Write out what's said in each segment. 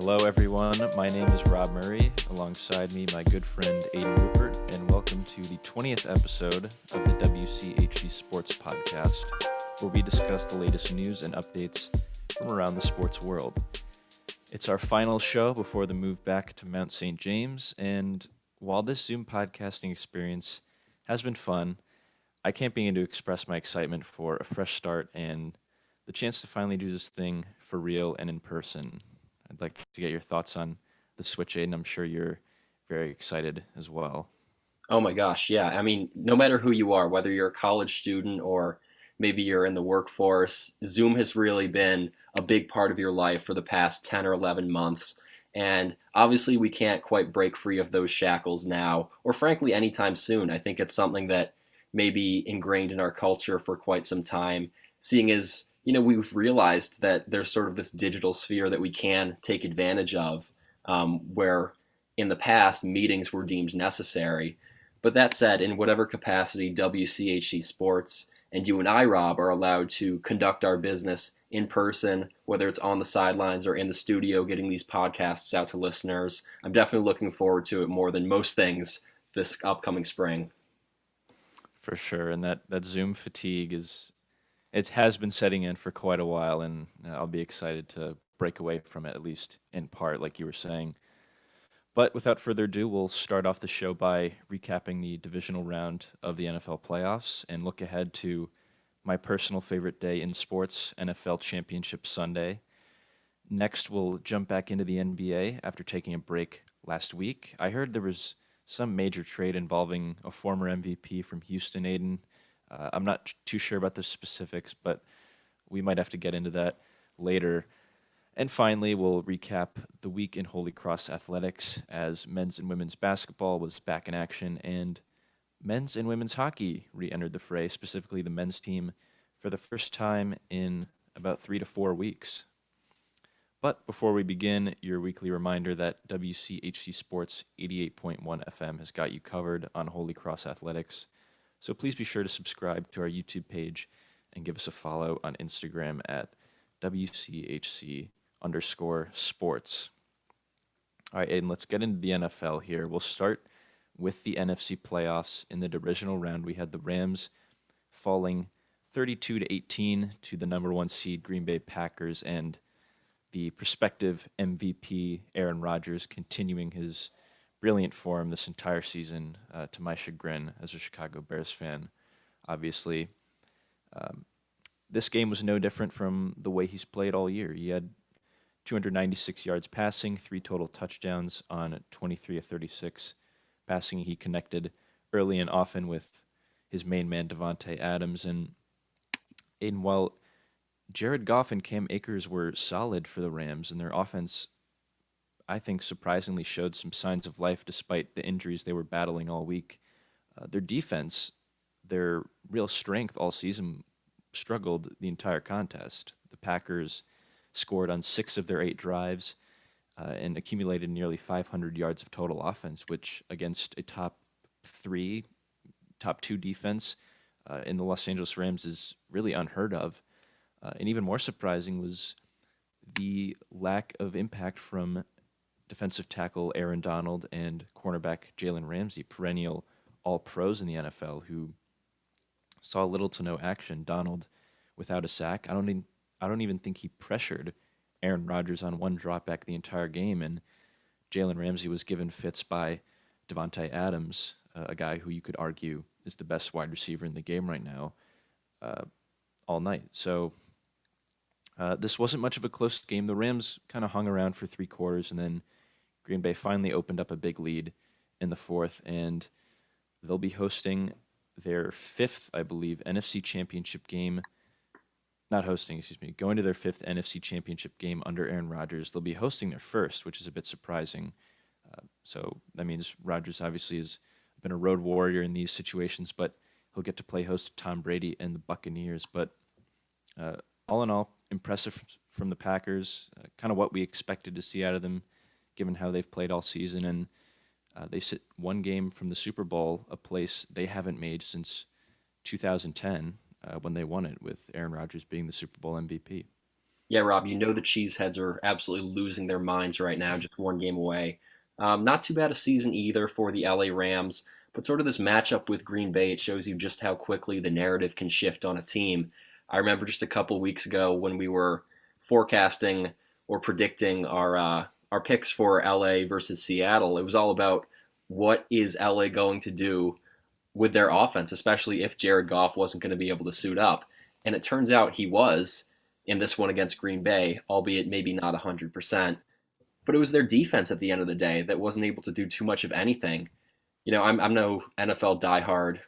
Hello, everyone. My name is Rob Murray. Alongside me, my good friend Aidan Rupert, and welcome to the 20th episode of the WCHC Sports Podcast, where we discuss the latest news and updates from around the sports world. It's our final show before the move back to Mount St. James, and while this Zoom podcasting experience has been fun, I can't begin to express my excitement for a fresh start and the chance to finally do this thing for real and in person. I'd like to get your thoughts on the switch, Aidan. I'm sure you're very excited as well. Oh my gosh, yeah. I mean, no matter who you are, whether you're a college student or maybe you're in the workforce, Zoom has really been a big part of your life for the past 10 or 11 months. And obviously, we can't quite break free of those shackles now, or frankly, anytime soon. I think it's something that may be ingrained in our culture for quite some time, seeing as we've realized that there's sort of this digital sphere that we can take advantage of, where in the past meetings were deemed necessary. But that said, in whatever capacity WCHC Sports and you and I, Rob, are allowed to conduct our business in person, whether it's on the sidelines or in the studio, getting these podcasts out to listeners, I'm definitely looking forward to it more than most things this upcoming spring. For sure, and that Zoom fatigue it has been setting in for quite a while, and I'll be excited to break away from it, at least in part, like you were saying. But without further ado, we'll start off the show by recapping the divisional round of the NFL playoffs and look ahead to my personal favorite day in sports, NFL Championship Sunday. Next, we'll jump back into the NBA after taking a break last week. I heard there was some major trade involving a former MVP from Houston, Aidan. I'm not too sure about the specifics, but we might have to get into that later. And finally, we'll recap the week in Holy Cross athletics as men's and women's basketball was back in action and men's and women's hockey re-entered the fray, specifically the men's team, for the first time in about 3 to 4 weeks. But before we begin, your weekly reminder that WCHC Sports 88.1 FM has got you covered on Holy Cross athletics. So please be sure to subscribe to our YouTube page and give us a follow on Instagram at WCHC_sports. All right, Aidan, let's get into the NFL here. We'll start with the NFC playoffs. In the divisional round, we had the Rams falling 32-18 to the number one seed Green Bay Packers, and the prospective MVP Aaron Rodgers continuing his brilliant form this entire season, to my chagrin as a Chicago Bears fan, obviously. This game was no different from the way he's played all year. He had 296 yards passing, 3 total touchdowns on 23 of 36 passing. He connected early and often with his main man, Davante Adams. And while Jared Goff and Cam Akers were solid for the Rams, and their offense, I think, surprisingly showed some signs of life despite the injuries they were battling all week. Their defense, their real strength all season, struggled the entire contest. The Packers scored on 6 of their 8 drives and accumulated nearly 500 yards of total offense, which against a top 2 defense in the Los Angeles Rams is really unheard of. And even more surprising was the lack of impact from defensive tackle Aaron Donald and cornerback Jalen Ramsey, perennial all-pros in the NFL, who saw little to no action. Donald without a sack. I don't even think he pressured Aaron Rodgers on one dropback the entire game, and Jalen Ramsey was given fits by Davante Adams, a guy who you could argue is the best wide receiver in the game right now, all night. So this wasn't much of a close game. The Rams kind of hung around for 3 quarters, and then Green Bay finally opened up a big lead in the 4th, and they'll be hosting their 5th, I believe, NFC Championship game. Going to their 5th NFC Championship game under Aaron Rodgers. They'll be hosting their 1st, which is a bit surprising. So that means Rodgers obviously has been a road warrior in these situations, but he'll get to play host to Tom Brady and the Buccaneers. But all in all, impressive from the Packers, kind of what we expected to see out of them, given how they've played all season. And they sit 1 game from the Super Bowl, a place they haven't made since 2010 when they won it, with Aaron Rodgers being the Super Bowl MVP. Yeah, Rob, you know the Cheeseheads are absolutely losing their minds right now, just one game away. Not too bad a season either for the LA Rams, but sort of this matchup with Green Bay, it shows you just how quickly the narrative can shift on a team. I remember just a couple weeks ago when we were forecasting or predicting our picks for LA versus Seattle. It was all about what is LA going to do with their offense, especially if Jared Goff wasn't going to be able to suit up. And it turns out he was in this one against Green Bay, albeit maybe not 100%. But it was their defense at the end of the day that wasn't able to do too much of anything. I'm no NFL diehard.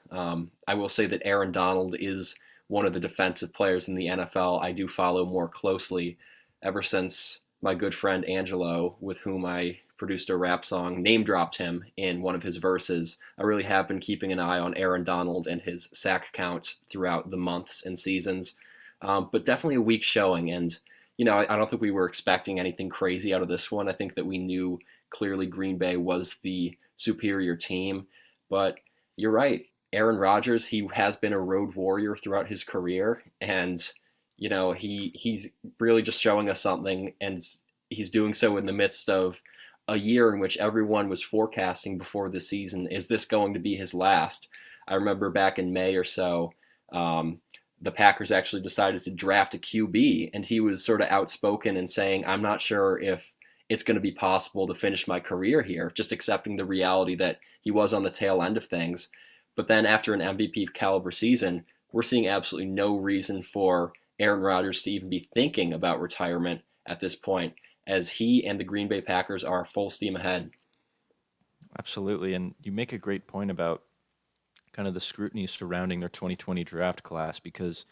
I will say that Aaron Donald is one of the defensive players in the NFL I do follow more closely ever since my good friend Angelo, with whom I produced a rap song, name dropped him in one of his verses. I really have been keeping an eye on Aaron Donald and his sack count throughout the months and seasons. But definitely a weak showing. And, I don't think we were expecting anything crazy out of this one. I think that we knew clearly Green Bay was the superior team. But you're right. Aaron Rodgers, he has been a road warrior throughout his career. And, he's really just showing us something. And he's doing so in the midst of a year in which everyone was forecasting before the season, is this going to be his last? I remember back in May or so, the Packers actually decided to draft a QB, and he was sort of outspoken and saying, I'm not sure if it's going to be possible to finish my career here, just accepting the reality that he was on the tail end of things. But then after an MVP caliber season, we're seeing absolutely no reason for Aaron Rodgers to even be thinking about retirement at this point, as he and the Green Bay Packers are full steam ahead. Absolutely. And you make a great point about kind of the scrutiny surrounding their 2020 draft class because,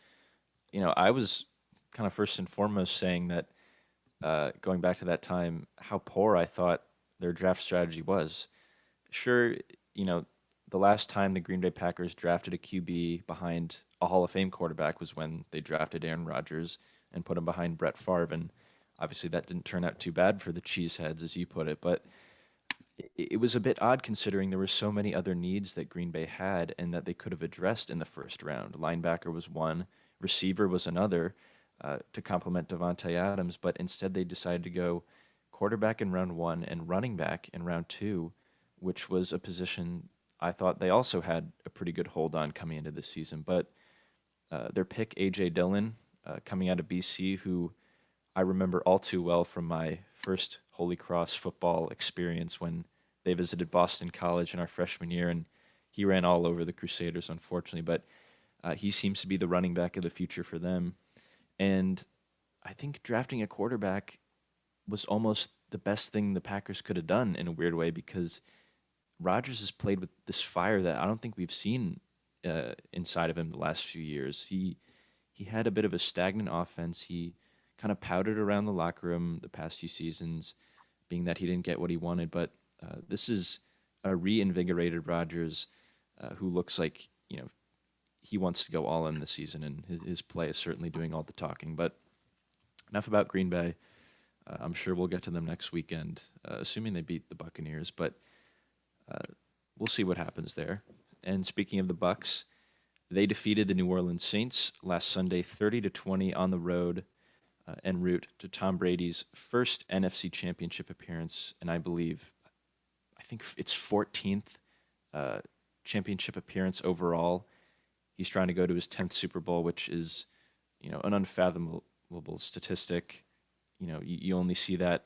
I was kind of first and foremost saying that going back to that time, how poor I thought their draft strategy was. Sure, you know, the last time the Green Bay Packers drafted a QB behind a Hall of Fame quarterback was when they drafted Aaron Rodgers and put him behind Brett Favre. And obviously that didn't turn out too bad for the Cheeseheads, as you put it. But it was a bit odd considering there were so many other needs that Green Bay had and that they could have addressed in the first round. Linebacker was one, receiver was another to complement Devontae Adams, but instead they decided to go quarterback in round one and running back in round two, which was a position I thought they also had a pretty good hold on coming into this season. But their pick, A.J. Dillon, coming out of BC, who I remember all too well from my first Holy Cross football experience when they visited Boston College in our freshman year, and he ran all over the Crusaders, unfortunately. But he seems to be the running back of the future for them. And I think drafting a quarterback was almost the best thing the Packers could have done in a weird way because Rodgers has played with this fire that I don't think we've seen inside of him the last few years. He had a bit of a stagnant offense. He kind of powdered around the locker room the past few seasons, being that he didn't get what he wanted. But this is a reinvigorated Rodgers who looks like he wants to go all in this season, and his play is certainly doing all the talking. But enough about Green Bay. I'm sure we'll get to them next weekend, assuming they beat the Buccaneers. But we'll see what happens there. And speaking of the Bucs, they defeated the New Orleans Saints last Sunday, 30-20 on the road, en route to Tom Brady's first NFC Championship appearance, and I think it's 14th championship appearance overall. He's trying to go to his 10th Super Bowl, which is, an unfathomable statistic. You only see that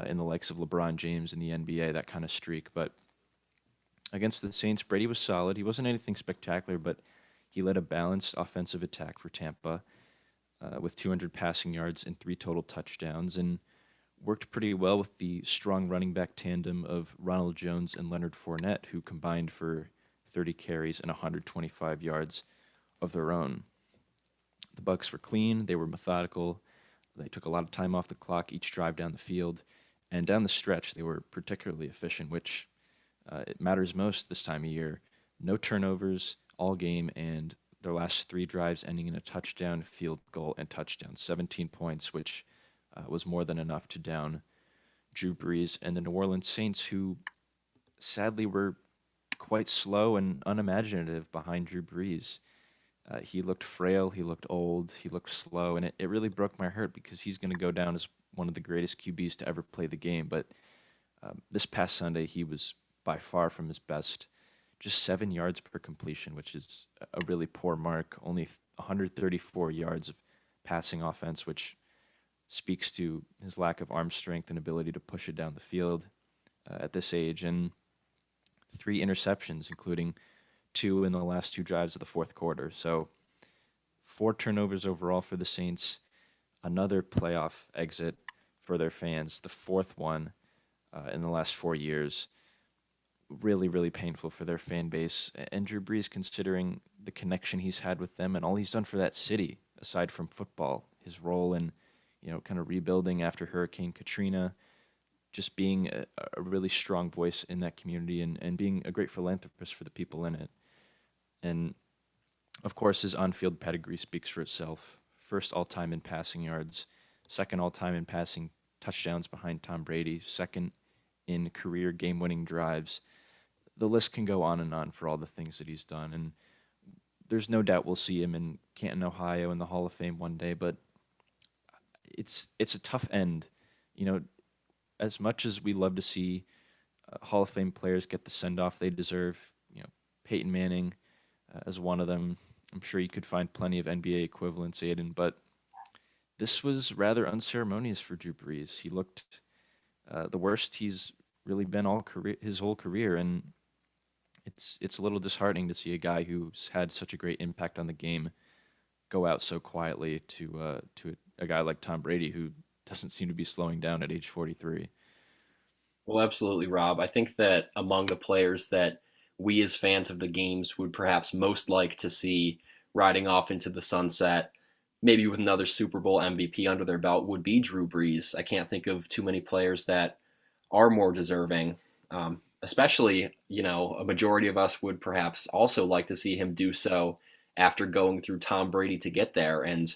in the likes of LeBron James in the NBA, that kind of streak. But against the Saints, Brady was solid. He wasn't anything spectacular, but he led a balanced offensive attack for Tampa with 200 passing yards and 3 total touchdowns, and worked pretty well with the strong running back tandem of Ronald Jones and Leonard Fournette, who combined for 30 carries and 125 yards of their own. The Bucs were clean. They were methodical. They took a lot of time off the clock each drive down the field, and down the stretch they were particularly efficient, which it matters most this time of year. No turnovers all game, and their last 3 drives ending in a touchdown, field goal, and touchdown. 17 points, which was more than enough to down Drew Brees and the New Orleans Saints, who sadly were quite slow and unimaginative behind Drew Brees. He looked frail, he looked old, he looked slow, and it really broke my heart because he's going to go down as one of the greatest QBs to ever play the game. But this past Sunday, he was by far from his best. Just 7 yards per completion, which is a really poor mark. Only 134 yards of passing offense, which speaks to his lack of arm strength and ability to push it down the field at this age. And 3 interceptions, including two in the last two drives of the fourth quarter. So 4 turnovers overall for the Saints. Another playoff exit for their fans, the fourth one in the last 4 years. Really, really painful for their fan base. And Drew Brees, considering the connection he's had with them and all he's done for that city, aside from football, his role in, kind of rebuilding after Hurricane Katrina, just being a really strong voice in that community and being a great philanthropist for the people in it. And of course, his on-field pedigree speaks for itself. First all-time in passing yards, second all-time in passing touchdowns behind Tom Brady, second in career game-winning drives. The list can go on and on for all the things that he's done. And there's no doubt we'll see him in Canton, Ohio in the Hall of Fame one day, but it's a tough end. As much as we love to see Hall of Fame players get the send-off they deserve, Peyton Manning as one of them. I'm sure you could find plenty of NBA equivalents, Aidan, but this was rather unceremonious for Drew Brees. He looked the worst he's really been his whole career, and it's a little disheartening to see a guy who's had such a great impact on the game go out so quietly to a guy like Tom Brady, who doesn't seem to be slowing down at age 43. Well, absolutely, Rob. I think that among the players that we as fans of the games would perhaps most like to see riding off into the sunset, maybe with another Super Bowl MVP under their belt, would be Drew Brees. I can't think of too many players that are more deserving. Especially, a majority of us would perhaps also like to see him do so after going through Tom Brady to get there. And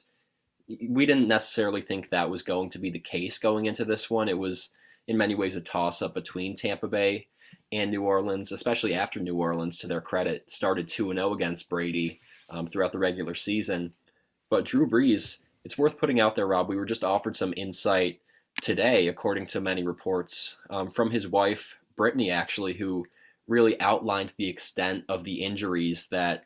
we didn't necessarily think that was going to be the case going into this one. It was in many ways a toss-up between Tampa Bay and New Orleans, especially after New Orleans, to their credit, started 2-0 against Brady throughout the regular season. But Drew Brees, it's worth putting out there, Rob. We were just offered some insight today, according to many reports, from his wife, Brittany, actually, who really outlines the extent of the injuries that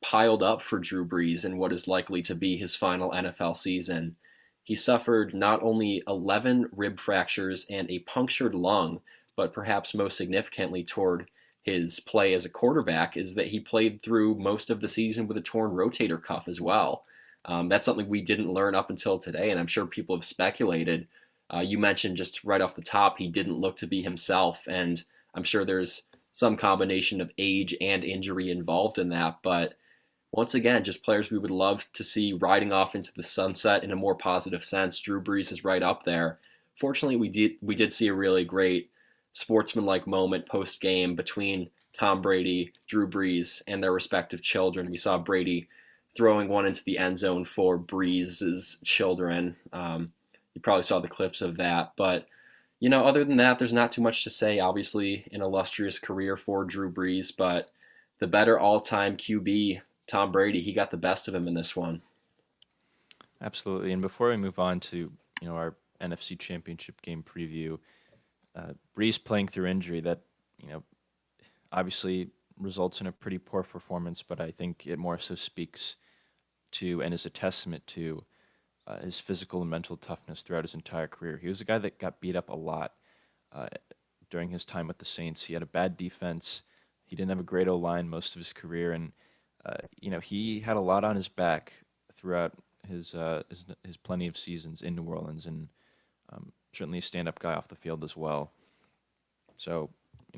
piled up for Drew Brees in what is likely to be his final NFL season. He suffered not only 11 rib fractures and a punctured lung, but perhaps most significantly toward his play as a quarterback is that he played through most of the season with a torn rotator cuff as well. That's something we didn't learn up until today, and I'm sure people have speculated. You mentioned just right off the top, he didn't look to be himself, and I'm sure there's some combination of age and injury involved in that. But once again, just players we would love to see riding off into the sunset in a more positive sense. Drew Brees is right up there. Fortunately, we did see a really great sportsmanlike moment post game between Tom Brady, Drew Brees, and their respective children. We saw Brady throwing one into the end zone for Brees' children. You probably saw the clips of that. But, other than that, there's not too much to say. Obviously, an illustrious career for Drew Brees, but the better all-time QB, Tom Brady, he got the best of him in this one. Absolutely. And before we move on to, our NFC Championship game preview, Brees playing through injury, that, obviously results in a pretty poor performance, but I think it more so speaks to and is a testament to his physical and mental toughness throughout his entire career. He was a guy that got beat up a lot during his time with the Saints. He had a bad defense. He didn't have a great O-line most of his career, and he had a lot on his back throughout his plenty of seasons in New Orleans, and certainly a stand-up guy off the field as well. So,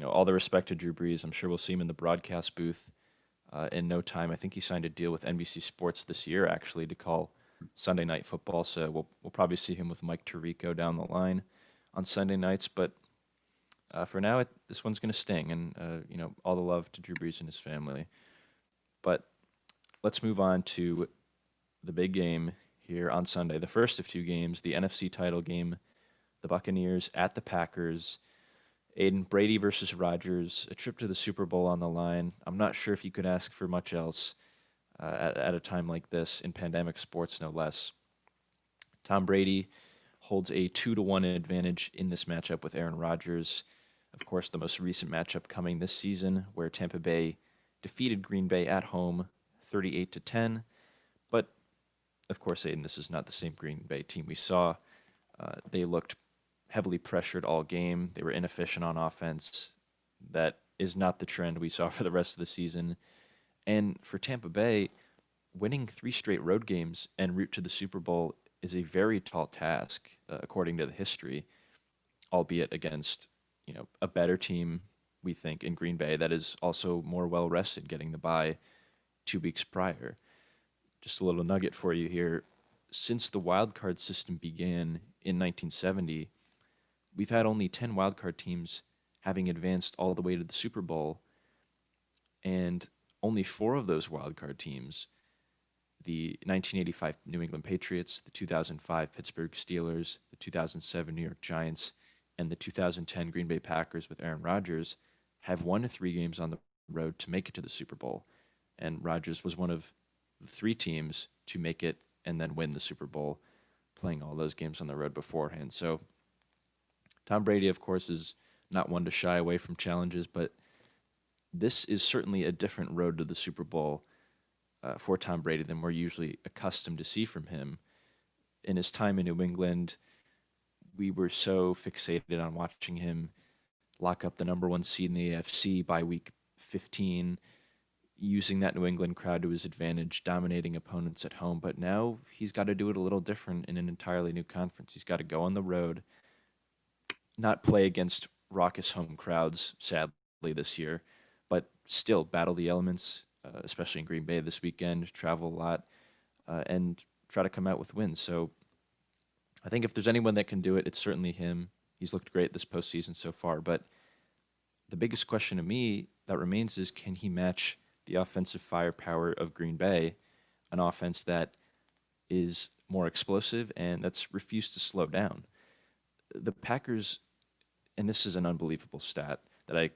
all the respect to Drew Brees. I'm sure we'll see him in the broadcast booth in no time. I think he signed a deal with NBC Sports this year, actually, to call Sunday Night Football. So we'll probably see him with Mike Tirico down the line on Sunday nights. But for now, this one's going to sting, and all the love to Drew Brees and his family. But let's move on to the big game here on Sunday, the first of two games, the NFC title game, the Buccaneers at the Packers. Aidan, Brady versus Rodgers, a trip to the Super Bowl on the line. I'm not sure if you could ask for much else. at a time like this in pandemic sports, no less. Tom Brady holds a 2-1 advantage in this matchup with Aaron Rodgers. Of course, the most recent matchup coming this season, where Tampa Bay defeated Green Bay at home 38-10. But of course, Aidan, this is not the same Green Bay team we saw. They looked heavily pressured all game. They were inefficient on offense. That is not the trend we saw for the rest of the season. And for Tampa Bay, winning 3 straight road games en route to the Super Bowl is a very tall task, according to the history, albeit against a better team, we think, in Green Bay that is also more well rested, getting the bye 2 weeks prior. Just a little nugget for you here. Since the wildcard system began in 1970, we've had only 10 wildcard teams having advanced all the way to the Super Bowl, and only 4 of those wildcard teams, the 1985 New England Patriots, the 2005 Pittsburgh Steelers, the 2007 New York Giants, and the 2010 Green Bay Packers with Aaron Rodgers, have won 3 games on the road to make it to the Super Bowl. And Rodgers was one of the 3 teams to make it and then win the Super Bowl, playing all those games on the road beforehand. So Tom Brady, of course, is not one to shy away from challenges, but this is certainly a different road to the Super Bowl for Tom Brady than we're usually accustomed to see from him. In his time in New England, we were so fixated on watching him lock up the number 1 seed in the AFC by week 15, using that New England crowd to his advantage, dominating opponents at home. But now he's got to do it a little different in an entirely new conference. He's got to go on the road, not play against raucous home crowds, sadly, this year, but still battle the elements, especially in Green Bay this weekend, travel a lot, and try to come out with wins. So I think if there's anyone that can do it, it's certainly him. He's looked great this postseason so far, but the biggest question to me that remains is, can he match the offensive firepower of Green Bay, an offense that is more explosive and that's refused to slow down? The Packers, and this is an unbelievable stat that I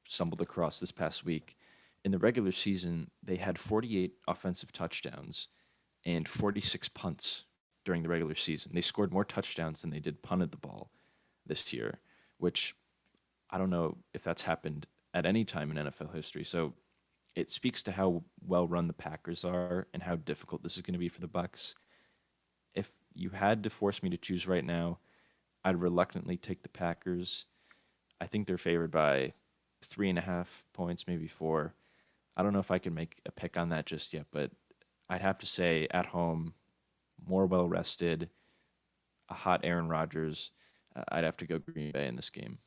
stumbled across this past week. In the regular season, they had 48 offensive touchdowns and 46 punts during the regular season. They scored more touchdowns than they did punted the ball this year, which I don't know if that's happened at any time in NFL history. So it speaks to how well run the Packers are and how difficult this is going to be for the Bucs. If you had to force me to choose right now, I'd reluctantly take the Packers. I think they're favored by 3.5 points, maybe 4. I don't know if I can make a pick on that just yet, but I'd have to say at home, more well rested, a hot Aaron Rodgers. I'd have to go Green Bay in this game.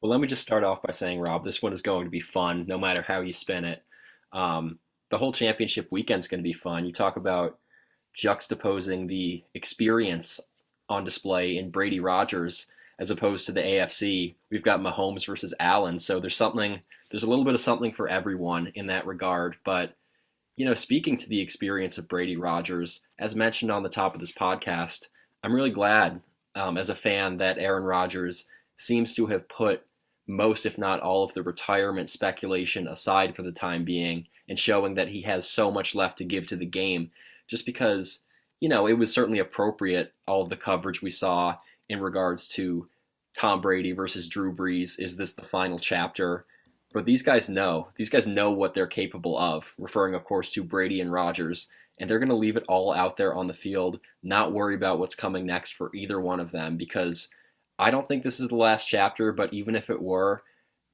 Well, let me just start off by saying, Rob, this one is going to be fun, no matter how you spin it. The whole championship weekend is going to be fun. You talk about juxtaposing the experience on display in Brady Rodgers as opposed to the AFC. We've got Mahomes versus Allen, so there's a little bit of something for everyone in that regard. But speaking to the experience of Brady Rodgers, as mentioned on the top of this podcast, I'm really glad as a fan that Aaron Rodgers seems to have put most, if not all, of the retirement speculation aside for the time being, and showing that he has so much left to give to the game. Just because, it was certainly appropriate, all of the coverage we saw in regards to Tom Brady versus Drew Brees. Is this the final chapter? But these guys know. These guys know what they're capable of, referring, of course, to Brady and Rodgers. And they're going to leave it all out there on the field, not worry about what's coming next for either one of them, because I don't think this is the last chapter, but even if it were,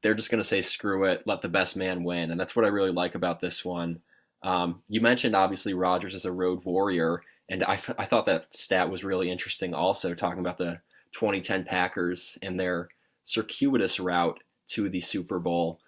they're just going to say, screw it, let the best man win. And that's what I really like about this one. You mentioned, obviously, Rodgers as a road warrior, and I thought that stat was really interesting also, talking about the 2010 Packers and their circuitous route to the Super Bowl.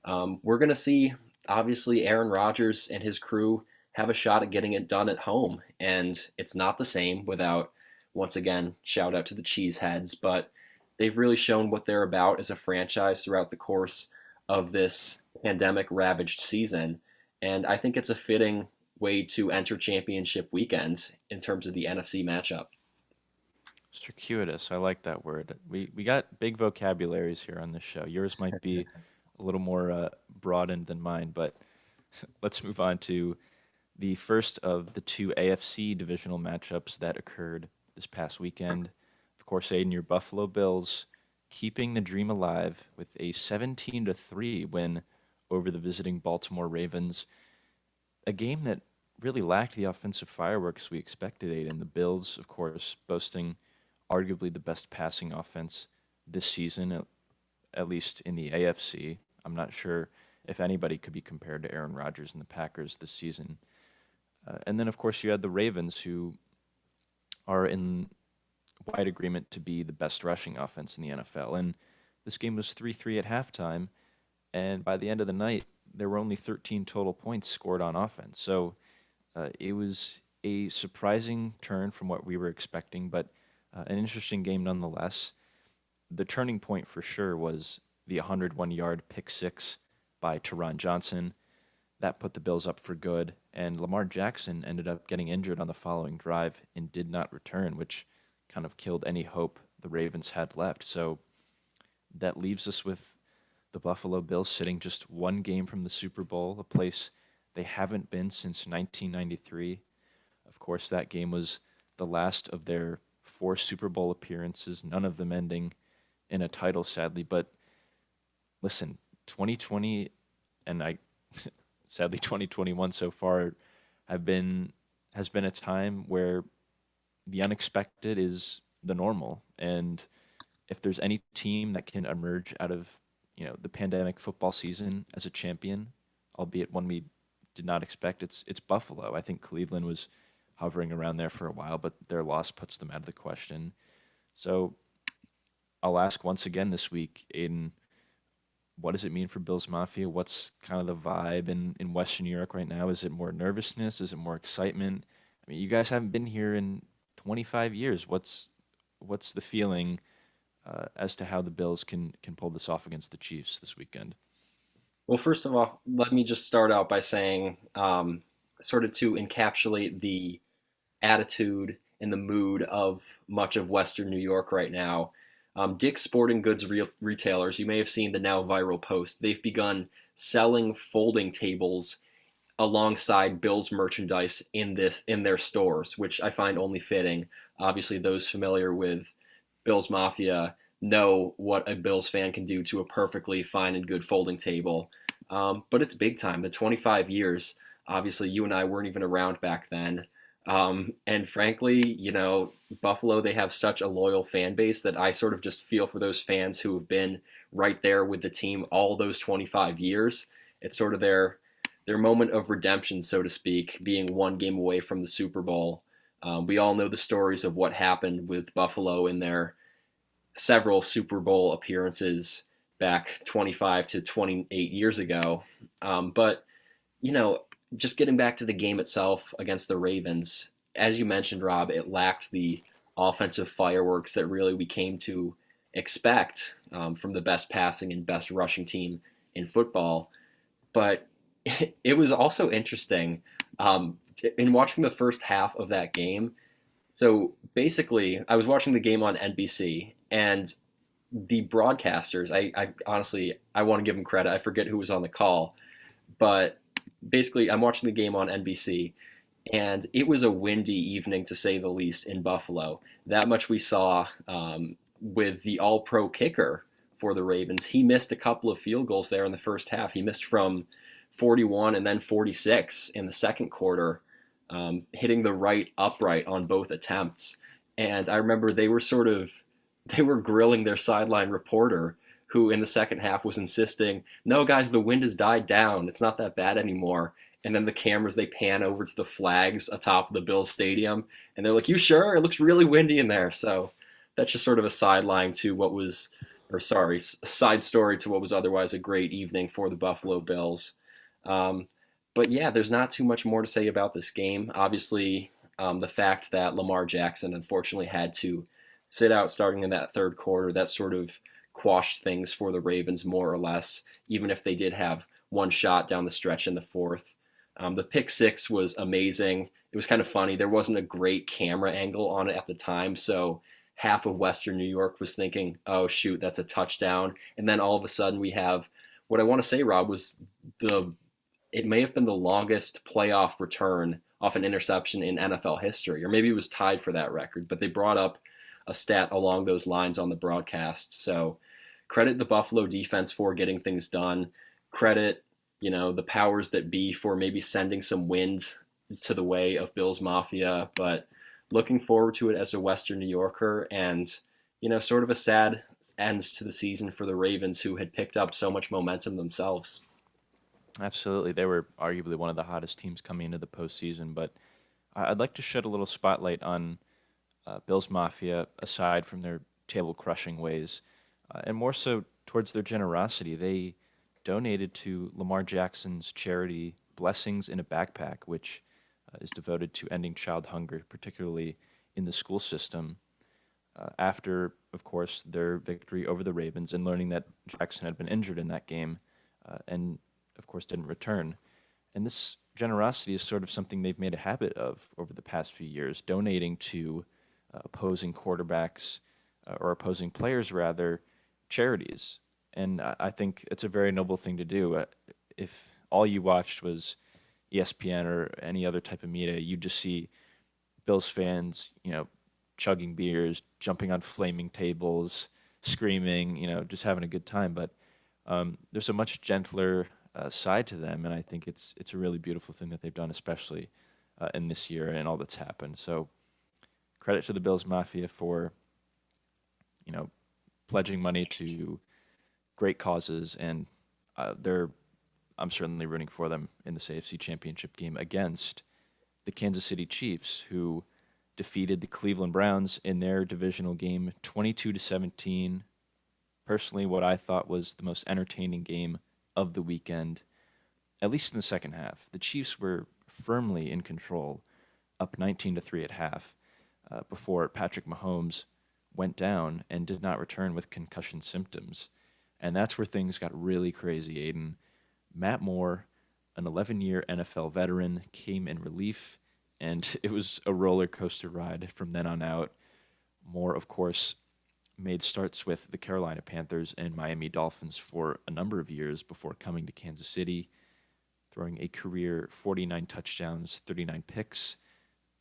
We're going to see, obviously, Aaron Rodgers and his crew have a shot at getting it done at home. And it's not the same without, once again, shout out to the Cheeseheads, but they've really shown what they're about as a franchise throughout the course of this pandemic-ravaged season. And I think it's a fitting way to enter championship weekend in terms of the NFC matchup. Circuitous, I like that word. We got big vocabularies here on this show. Yours might be a little more broadened than mine, but let's move on to the first of the two AFC divisional matchups that occurred this past weekend. Of course, Aiden, your Buffalo Bills keeping the dream alive with a 17-3 win over the visiting Baltimore Ravens. A game that really lacked the offensive fireworks we expected, Aiden. The Bills, of course, boasting arguably the best passing offense this season, at least in the AFC. I'm not sure if anybody could be compared to Aaron Rodgers and the Packers this season. And then, of course, you had the Ravens, who are in wide agreement to be the best rushing offense in the NFL. And this game was 3-3 at halftime, and by the end of the night, there were only 13 total points scored on offense. So it was a surprising turn from what we were expecting, but an interesting game nonetheless. The turning point for sure was the 101-yard pick six by Teron Johnson. That put the Bills up for good, and Lamar Jackson ended up getting injured on the following drive and did not return, which kind of killed any hope the Ravens had left. So that leaves us with the Buffalo Bills sitting just one game from the Super Bowl, a place they haven't been since 1993. Of course, that game was the last of their 4 Super Bowl appearances, none of them ending in a title, sadly. But listen, 2020 and sadly 2021 so far has been a time where the unexpected is the normal. And if there's any team that can emerge out of, the pandemic football season as a champion, albeit one we did not expect, it's Buffalo. I think Cleveland was hovering around there for a while, but their loss puts them out of the question. So I'll ask once again this week, Aiden, what does it mean for Bills Mafia? What's kind of the vibe in Western New York right now? Is it more nervousness? Is it more excitement? I mean, you guys haven't been here in 25 years. What's the feeling as to how the Bills can pull this off against the Chiefs this weekend? Well, first of all, let me just start out by saying, sort of to encapsulate the attitude and the mood of much of Western New York right now. Dick's Sporting Goods retailers, you may have seen the now viral post. They've begun selling folding tables alongside Bills merchandise in their stores, which I find only fitting. Obviously, those familiar with Bills Mafia know what a Bills fan can do to a perfectly fine and good folding table. But it's big time. The 25 years, obviously, you and I weren't even around back then. And frankly, Buffalo, they have such a loyal fan base that I sort of just feel for those fans who have been right there with the team all those 25 years. It's sort of their moment of redemption, so to speak, being one game away from the Super Bowl. We all know the stories of what happened with Buffalo in their several Super Bowl appearances back 25 to 28 years ago. But, just getting back to the game itself against the Ravens, as you mentioned, Rob, it lacked the offensive fireworks that really we came to expect from the best passing and best rushing team in football. But it was also interesting in watching the first half of that game. So basically, I was watching the game on NBC, and the broadcasters, I honestly, I want to give them credit. I forget who was on the call, but basically, I'm watching the game on NBC, and it was a windy evening, to say the least, in Buffalo. That much we saw with the all-pro kicker for the Ravens. He missed a couple of field goals there in the first half. He missed from 41 and then 46 in the second quarter, hitting the right upright on both attempts. And I remember they were grilling their sideline reporter, who in the second half was insisting, no, guys, the wind has died down. It's not that bad anymore. And then the cameras, they pan over to the flags atop the Bills Stadium, and they're like, you sure? It looks really windy in there. So that's just sort of a side story to what was otherwise a great evening for the Buffalo Bills. But yeah, there's not too much more to say about this game. Obviously, the fact that Lamar Jackson unfortunately had to sit out starting in that third quarter, that sort of quashed things for the Ravens more or less, even if they did have one shot down the stretch in the fourth. The pick six was amazing. It was kind of funny. There wasn't a great camera angle on it at the time, so half of Western New York was thinking, oh, shoot, that's a touchdown. And then all of a sudden we have what I want to say, Rob, was the it may have been the longest playoff return off an interception in NFL history, or maybe it was tied for that record, but they brought up a stat along those lines on the broadcast. So credit the Buffalo defense for getting things done. Credit, the powers that be for maybe sending some wind to the way of Bills Mafia, but looking forward to it as a Western New Yorker, and sort of a sad end to the season for the Ravens, who had picked up so much momentum themselves. Absolutely. They were arguably one of the hottest teams coming into the postseason, but I'd like to shed a little spotlight on Bills Mafia aside from their table crushing ways, and more so towards their generosity. They donated to Lamar Jackson's charity Blessings in a Backpack, which is devoted to ending child hunger, particularly in the school system. After, of course, their victory over the Ravens and learning that Jackson had been injured in that game, and of course didn't return. And this generosity is sort of something they've made a habit of over the past few years, donating to opposing quarterbacks or opposing players, rather, charities. And I think it's a very noble thing to do. If all you watched was ESPN or any other type of media, you'd just see Bills fans, chugging beers, jumping on flaming tables, screaming, just having a good time. But there's a much gentler side to them, and I think it's a really beautiful thing that they've done, especially in this year and all that's happened. So credit to the Bills Mafia for pledging money to great causes, and I'm certainly rooting for them in this AFC Championship game against the Kansas City Chiefs, who defeated the Cleveland Browns in their divisional game 22-17. Personally, what I thought was the most entertaining game of the weekend, at least in the second half. The Chiefs were firmly in control, up 19-3 at half, before Patrick Mahomes went down and did not return with concussion symptoms. And that's where things got really crazy, Aidan. Matt Moore, an 11-year NFL veteran, came in relief, and it was a roller coaster ride from then on out. Moore, of course, made starts with the Carolina Panthers and Miami Dolphins for a number of years before coming to Kansas City, throwing a career 49 touchdowns, 39 picks,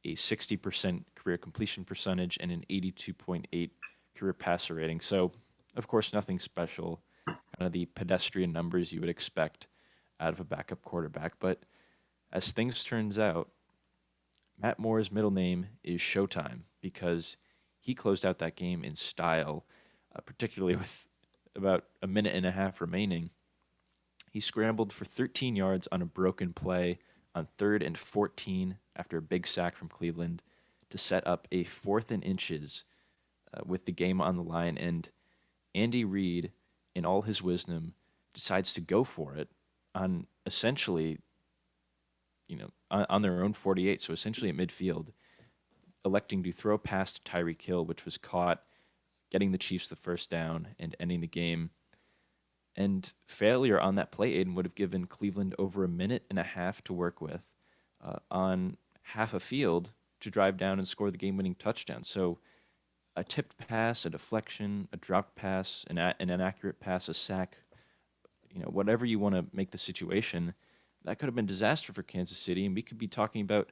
a 60% career completion percentage, and an 82.8 career passer rating. So, of course, nothing special, kind of the pedestrian numbers you would expect out of a backup quarterback. But as things turns out, Matt Moore's middle name is Showtime because he closed out that game in style, particularly with about a minute and a half remaining. He scrambled for 13 yards on a broken play on 3rd and 14 after a big sack from Cleveland to set up a 4th and inches with the game on the line. And Andy Reid, in all his wisdom, decides to go for it on essentially, on their own 48, so essentially at midfield, electing to throw past Tyreek Hill, which was caught, getting the Chiefs the first down and ending the game. And failure on that play, Aidan, would have given Cleveland over a minute and a half to work with on half a field to drive down and score the game-winning touchdown. So a tipped pass, a deflection, a dropped pass, an inaccurate pass, a sack, whatever you want to make the situation, that could have been disaster for Kansas City, and we could be talking about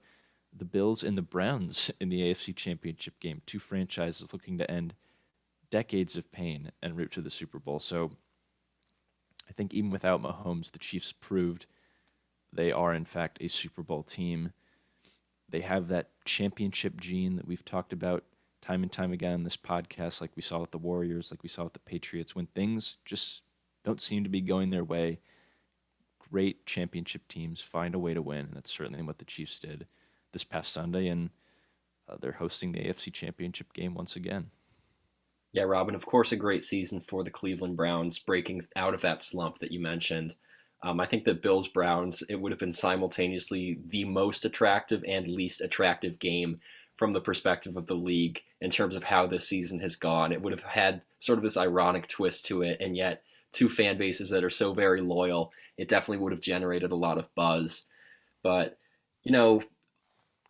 the Bills and the Browns in the AFC Championship game, two franchises looking to end decades of pain en route to the Super Bowl. So I think even without Mahomes, the Chiefs proved they are, in fact, a Super Bowl team. They have that championship gene that we've talked about time and time again in this podcast, like we saw with the Warriors, like we saw with the Patriots. When things just don't seem to be going their way, great championship teams find a way to win, and that's certainly what the Chiefs did this past Sunday, and they're hosting the AFC Championship game once again. Yeah, Robin, of course, a great season for the Cleveland Browns, breaking out of that slump that you mentioned. I think that Bills-Browns, it would have been simultaneously the most attractive and least attractive game from the perspective of the league in terms of how this season has gone. It would have had sort of this ironic twist to it, and yet two fan bases that are so very loyal, it definitely would have generated a lot of buzz. But,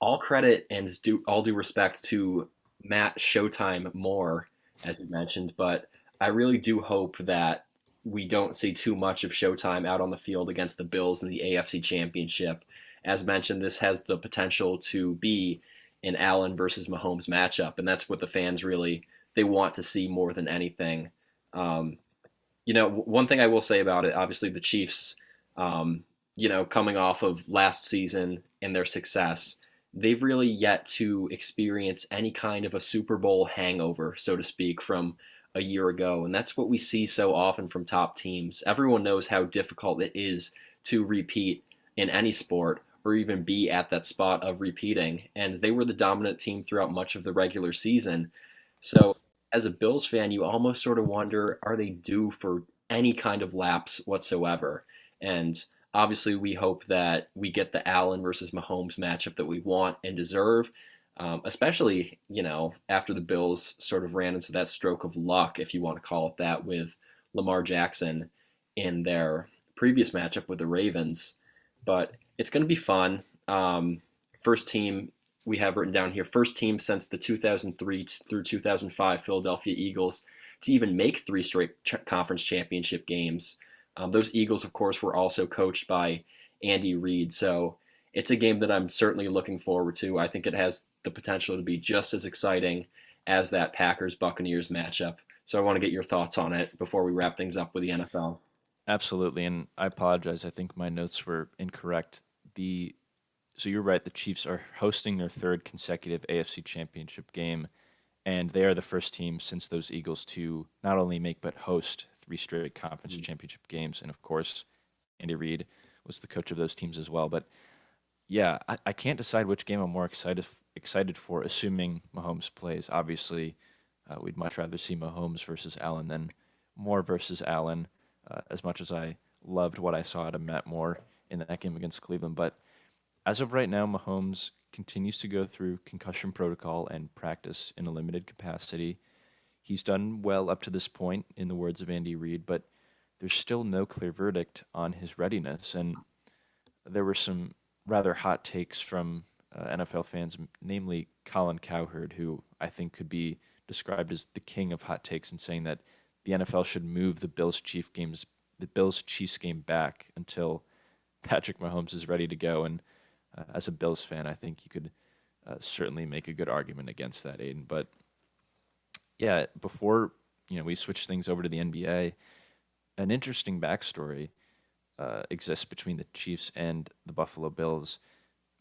all credit and all due respect to Matt Showtime Moore, as you mentioned, but I really do hope that we don't see too much of Showtime out on the field against the Bills in the AFC Championship. As mentioned, this has the potential to be an Allen versus Mahomes matchup, and that's what the fans really they want to see more than anything. Um, one thing I will say about it, obviously, the Chiefs, coming off of last season and their success, they've really yet to experience any kind of a Super Bowl hangover, so to speak, from a year ago. And that's what we see so often from top teams. Everyone knows how difficult it is to repeat in any sport or even be at that spot of repeating. And they were the dominant team throughout much of the regular season. So as a Bills fan, you almost sort of wonder, are they due for any kind of lapse whatsoever? And obviously, we hope that we get the Allen versus Mahomes matchup that we want and deserve, especially, after the Bills sort of ran into that stroke of luck, if you want to call it that, with Lamar Jackson in their previous matchup with the Ravens. But it's going to be fun. First team we have written down here, first team since the 2003 through 2005 Philadelphia Eagles to even make three straight conference championship games. Those Eagles, of course, were also coached by Andy Reid. So it's a game that I'm certainly looking forward to. I think it has the potential to be just as exciting as that Packers-Buccaneers matchup. So I want to get your thoughts on it before we wrap things up with the NFL. Absolutely, and I apologize. I think my notes were incorrect. So you're right. The Chiefs are hosting their third consecutive AFC Championship game, and they are the first team since those Eagles to not only make but host three straight conference championship games. And of course, Andy Reid was the coach of those teams as well. But yeah, I can't decide which game I'm more excited for, assuming Mahomes plays. Obviously, we'd much rather see Mahomes versus Allen than Moore versus Allen, as much as I loved what I saw out of Matt Moore in that game against Cleveland. But as of right now, Mahomes continues to go through concussion protocol and practice in a limited capacity. He's done well up to this point, in the words of Andy Reid, but there's still no clear verdict on his readiness. And there were some rather hot takes from NFL fans, namely Colin Cowherd, who I think could be described as the king of hot takes, and saying that the NFL should move the Bills Chiefs game back until Patrick Mahomes is ready to go. And as a Bills fan, I think you could certainly make a good argument against that, Aidan. But yeah, before we switch things over to the NBA, an interesting backstory exists between the Chiefs and the Buffalo Bills.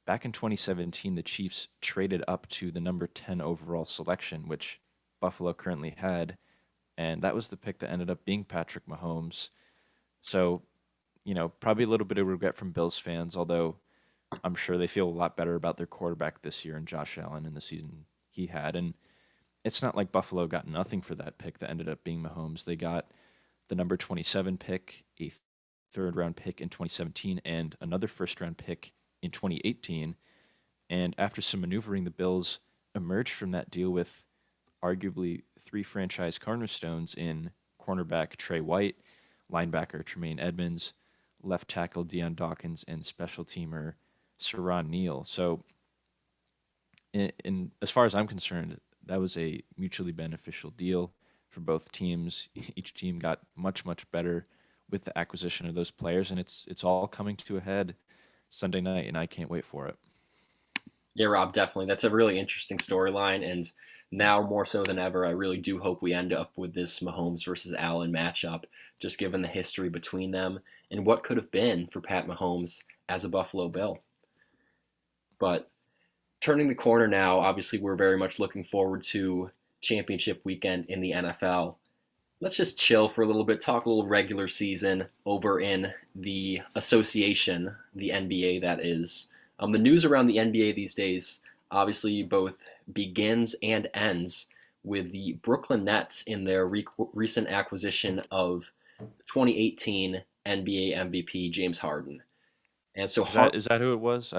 Back in 2017, the Chiefs traded up to the number 10 overall selection, which Buffalo currently had, and that was the pick that ended up being Patrick Mahomes. So, probably a little bit of regret from Bills fans, although I'm sure they feel a lot better about their quarterback this year and Josh Allen in the season he had. And it's not like Buffalo got nothing for that pick that ended up being Mahomes. They got the number 27 pick, a third-round pick in 2017, and another first-round pick in 2018. And after some maneuvering, the Bills emerged from that deal with arguably three franchise cornerstones in cornerback Trey White, linebacker Tremaine Edmonds, left tackle Deion Dawkins, and special teamer Saron Neal. So, in as far as I'm concerned, that was a mutually beneficial deal for both teams. Each team got much, much better with the acquisition of those players, and it's all coming to a head Sunday night, and I can't wait for it. Yeah, Rob, definitely. That's a really interesting storyline, and now more so than ever, I really do hope we end up with this Mahomes versus Allen matchup, just given the history between them and what could have been for Pat Mahomes as a Buffalo Bill. But turning the corner now, obviously we're very much looking forward to championship weekend in the NFL. Let's just chill for a little bit, talk a little regular season over in the association, the NBA that is. The news around the NBA these days obviously both begins and ends with the Brooklyn Nets in their recent acquisition of 2018 NBA MVP James Harden. And so Is that who it was?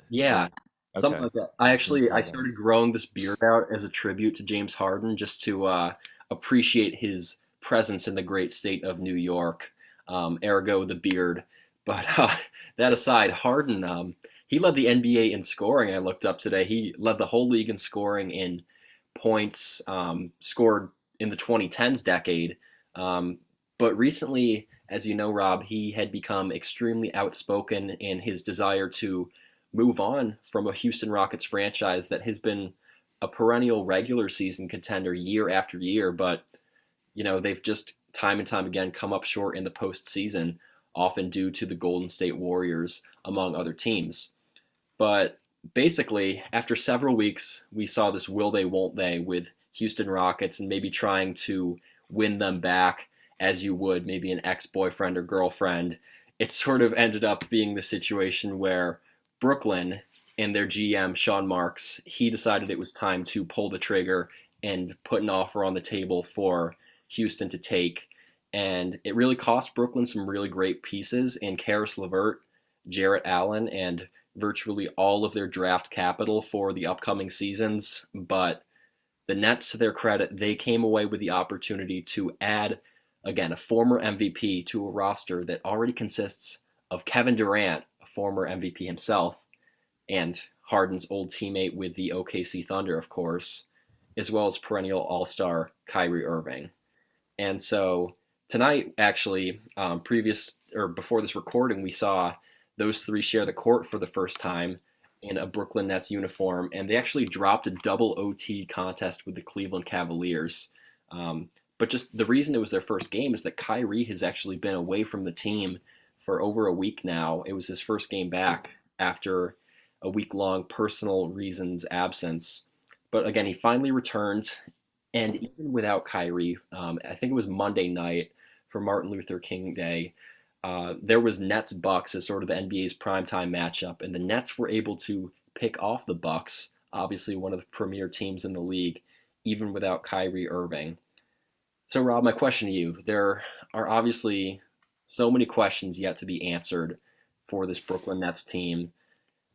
Yeah, something Okay. like that. Didn't I follow that. started growing this beard out as a tribute to James Harden, just to appreciate his presence in the great state of New York. Ergo the beard. But that aside, Harden, he led the NBA in scoring. I looked up today. He led the whole league in scoring in points scored in the 2010s decade. But But recently, as you know, Rob, he had become extremely outspoken in his desire to move on from a Houston Rockets franchise that has been a perennial regular season contender year after year, but they've just time and time again come up short in the postseason, often due to the Golden State Warriors, among other teams. But basically, after several weeks, we saw this will they, won't they with Houston Rockets and maybe trying to win them back as you would maybe an ex boyfriend or girlfriend. It sort of ended up being the situation where Brooklyn and their GM, Sean Marks, he decided it was time to pull the trigger and put an offer on the table for Houston to take. And it really cost Brooklyn some really great pieces in Karis LeVert, Jarrett Allen, and virtually all of their draft capital for the upcoming seasons. But the Nets, to their credit, they came away with the opportunity to add, again, a former MVP to a roster that already consists of Kevin Durant, a former MVP himself, and Harden's old teammate with the OKC Thunder, of course, as well as perennial All-Star Kyrie Irving. And so tonight, actually, previous or before this recording, we saw those three share the court for the first time in a Brooklyn Nets uniform, and they actually dropped a double OT contest with the Cleveland Cavaliers. But just the reason it was their first game is that Kyrie has actually been away from the team for over a week now. It was his first game back after a week-long personal reasons absence. But again, he finally returned, and even without Kyrie, I think it was Monday night for Martin Luther King Day, there was Nets Bucs as sort of the NBA's primetime matchup, and the Nets were able to pick off the Bucs, obviously one of the premier teams in the league, even without Kyrie Irving. So, Rob, my question to you: there are obviously so many questions yet to be answered for this Brooklyn Nets team,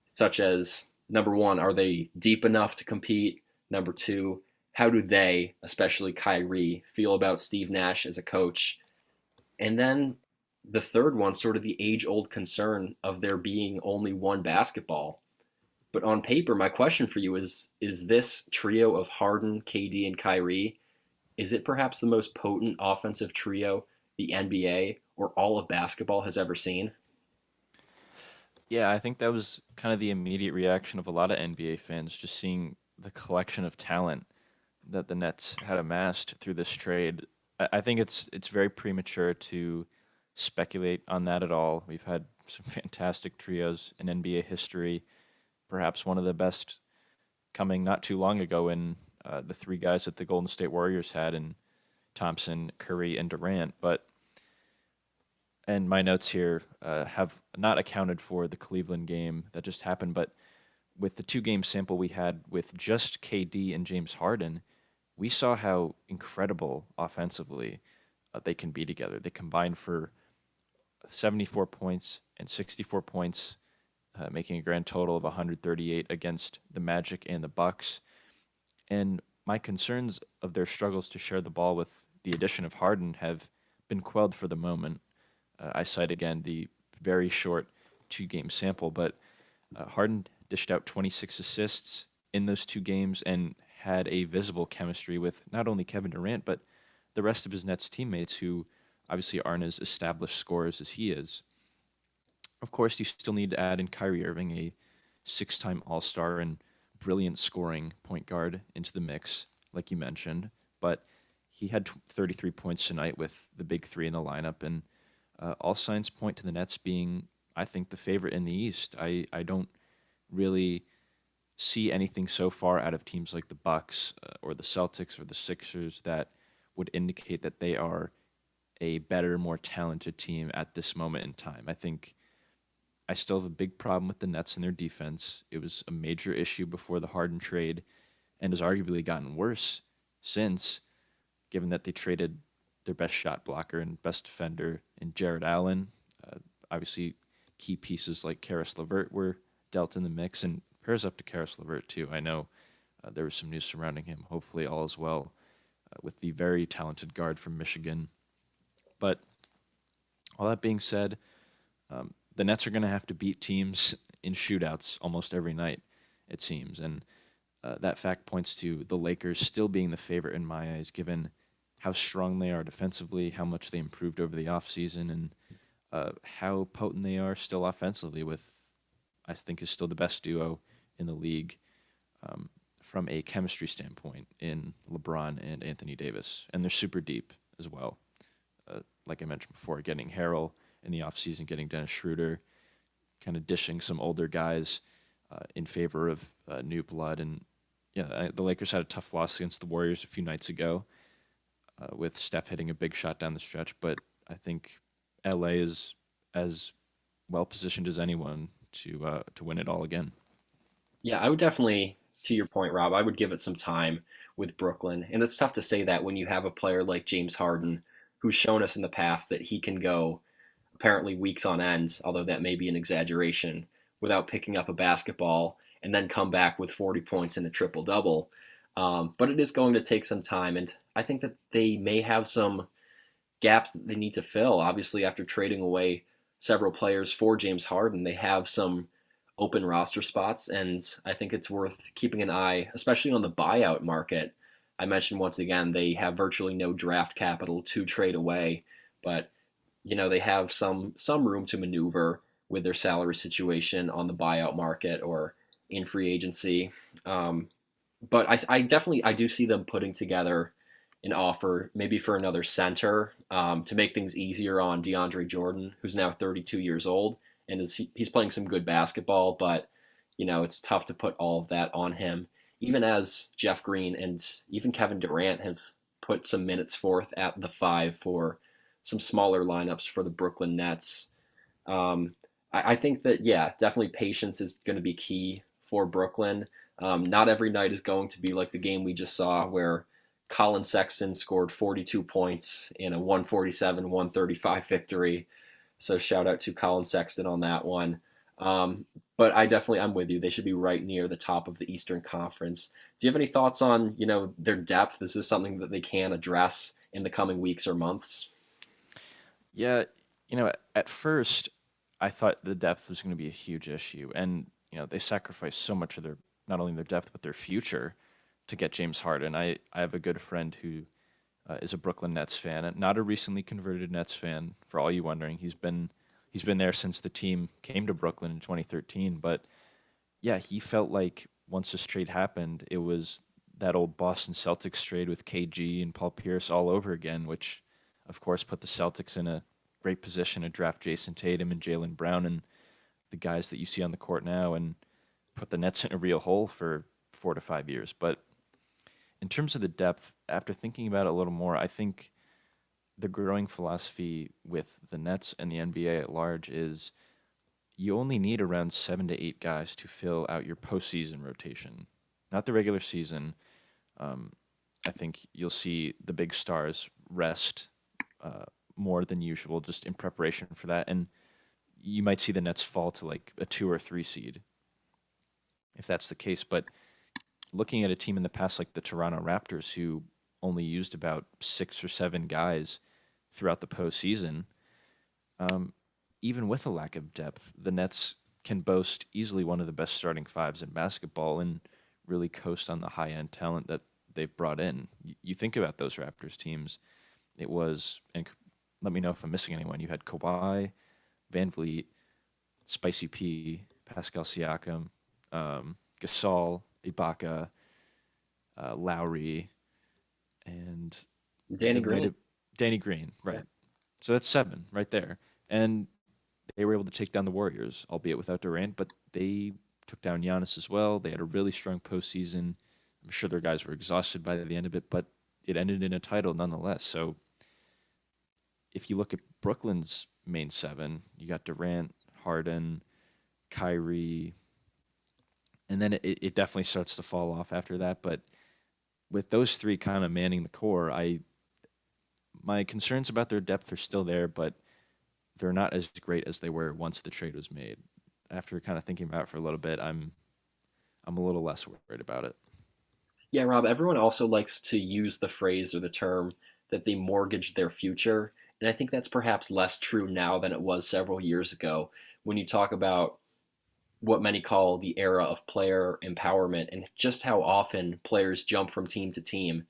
such as number one, are they deep enough to compete? Number two, how do they, especially Kyrie, feel about Steve Nash as a coach? And then the third one, sort of the age old concern of there being only one basketball. But on paper, my question for you is this trio of Harden, KD, and Kyrie, is it perhaps the most potent offensive trio the NBA or all of basketball has ever seen? Yeah, I think that was kind of the immediate reaction of a lot of NBA fans, just seeing the collection of talent that the Nets had amassed through this trade. I think it's very premature to speculate on that at all. We've had some fantastic trios in NBA history, perhaps one of the best coming not too long ago in the three guys that the Golden State Warriors had in Thompson, Curry, and Durant. And my notes here have not accounted for the Cleveland game that just happened, but with the two-game sample we had with just KD and James Harden, we saw how incredible offensively they can be together. They combined for 74 points and 64 points, making a grand total of 138 against the Magic and the Bucks. And my concerns of their struggles to share the ball with the addition of Harden have been quelled for the moment. I cite again the very short two-game sample, but Harden dished out 26 assists in those two games and had a visible chemistry with not only Kevin Durant, but the rest of his Nets teammates who obviously aren't as established scorers as he is. Of course, you still need to add in Kyrie Irving, a six-time All-Star and brilliant scoring point guard, into the mix, like you mentioned. But he had 33 points tonight with the big three in the lineup, and all signs point to the Nets being, I think, the favorite in the East. I don't really see anything so far out of teams like the Bucs or the Celtics or the Sixers that would indicate that they are a better, more talented team at this moment in time. I think I still have a big problem with the Nets and their defense. It was a major issue before the Harden trade and has arguably gotten worse since, given that they traded their best shot blocker and best defender in Jarrett Allen. Obviously, key pieces like Karis LeVert were dealt in the mix, and prayers up to Karis LeVert too. I know there was some news surrounding him. Hopefully, all is well with the very talented guard from Michigan. But all that being said, the Nets are going to have to beat teams in shootouts almost every night, it seems. And that fact points to the Lakers still being the favorite in my eyes, given how strong they are defensively, how much they improved over the offseason, and how potent they are still offensively with, I think, is still the best duo in the league um, from a chemistry standpoint in LeBron and Anthony Davis. And they're super deep as well. Like I mentioned before, getting Harrell in the offseason, getting Dennis Schroeder, kind of dishing some older guys in favor of new blood. And yeah, the Lakers had a tough loss against the Warriors a few nights ago with Steph hitting a big shot down the stretch. But I think LA is as well positioned as anyone to win it all again. Yeah, I would definitely, to your point, Rob, I would give it some time with Brooklyn. And it's tough to say that when you have a player like James Harden, who's shown us in the past that he can go apparently weeks on end, although that may be an exaggeration, without picking up a basketball and then come back with 40 points and a triple double. But it is going to take some time. And I think that they may have some gaps that they need to fill. Obviously, after trading away several players for James Harden, they have some open roster spots, and I think it's worth keeping an eye, especially on the buyout market. I mentioned once again they have virtually no draft capital to trade away, but they have some room to maneuver with their salary situation on the buyout market or in free agency. But I definitely I do see them putting together an offer maybe for another center to make things easier on DeAndre Jordan, who's now 32 years old and he's playing some good basketball, but it's tough to put all of that on him. Even as Jeff Green and even Kevin Durant have put some minutes forth at the five for some smaller lineups for the Brooklyn Nets. I think that, yeah, definitely patience is going to be key for Brooklyn. Not every night is going to be like the game we just saw where Colin Sexton scored 42 points in a 147-135 victory. So shout out to Colin Sexton on that one. But I'm with you. They should be right near the top of the Eastern Conference. Do you have any thoughts on, their depth? Is this something that they can address in the coming weeks or months? Yeah, at first I thought the depth was going to be a huge issue, and they sacrificed so much of their not only their depth but their future to get James Harden. I have a good friend who is a Brooklyn Nets fan, and not a recently converted Nets fan. For all you wondering, he's been there since the team came to Brooklyn in 2013. But yeah, he felt like once this trade happened, it was that old Boston Celtics trade with KG and Paul Pierce all over again, which of course put the Celtics in a great position to draft Jason Tatum and Jalen Brown and the guys that you see on the court now, and put the Nets in a real hole for 4 to 5 years. But in terms of the depth, after thinking about it a little more, I think the growing philosophy with the Nets and the NBA at large is you only need around 7 to 8 guys to fill out your postseason rotation, not the regular season. Um, I think you'll see the big stars rest more than usual just in preparation for that. And you might see the Nets fall to like a 2 or 3 seed if that's the case. But looking at a team in the past like the Toronto Raptors, who only used about 6 or 7 guys throughout the postseason, even with a lack of depth, the Nets can boast easily one of the best starting fives in basketball and really coast on the high end talent that they've brought in. You think about those Raptors teams, it was, and let me know if I'm missing anyone. You had Kawhi, Van Vliet, Spicy P, Pascal Siakam, Gasol, Ibaka, Lowry, and Danny there might Green. have Danny Green, Yeah. right? So that's 7 right there, and they were able to take down the Warriors, albeit without Durant, but they took down Giannis as well. They had a really strong postseason. I'm sure their guys were exhausted by the end of it, but it ended in a title nonetheless. So if you look at Brooklyn's main 7, you got Durant, Harden, Kyrie, and then it definitely starts to fall off after that. But with those 3 kind of manning the core, my concerns about their depth are still there, but they're not as great as they were once the trade was made. After kind of thinking about it for a little bit, I'm a little less worried about it. Yeah, Rob, everyone also likes to use the phrase or the term that they mortgage their future. And I think that's perhaps less true now than it was several years ago when you talk about what many call the era of player empowerment and just how often players jump from team to team.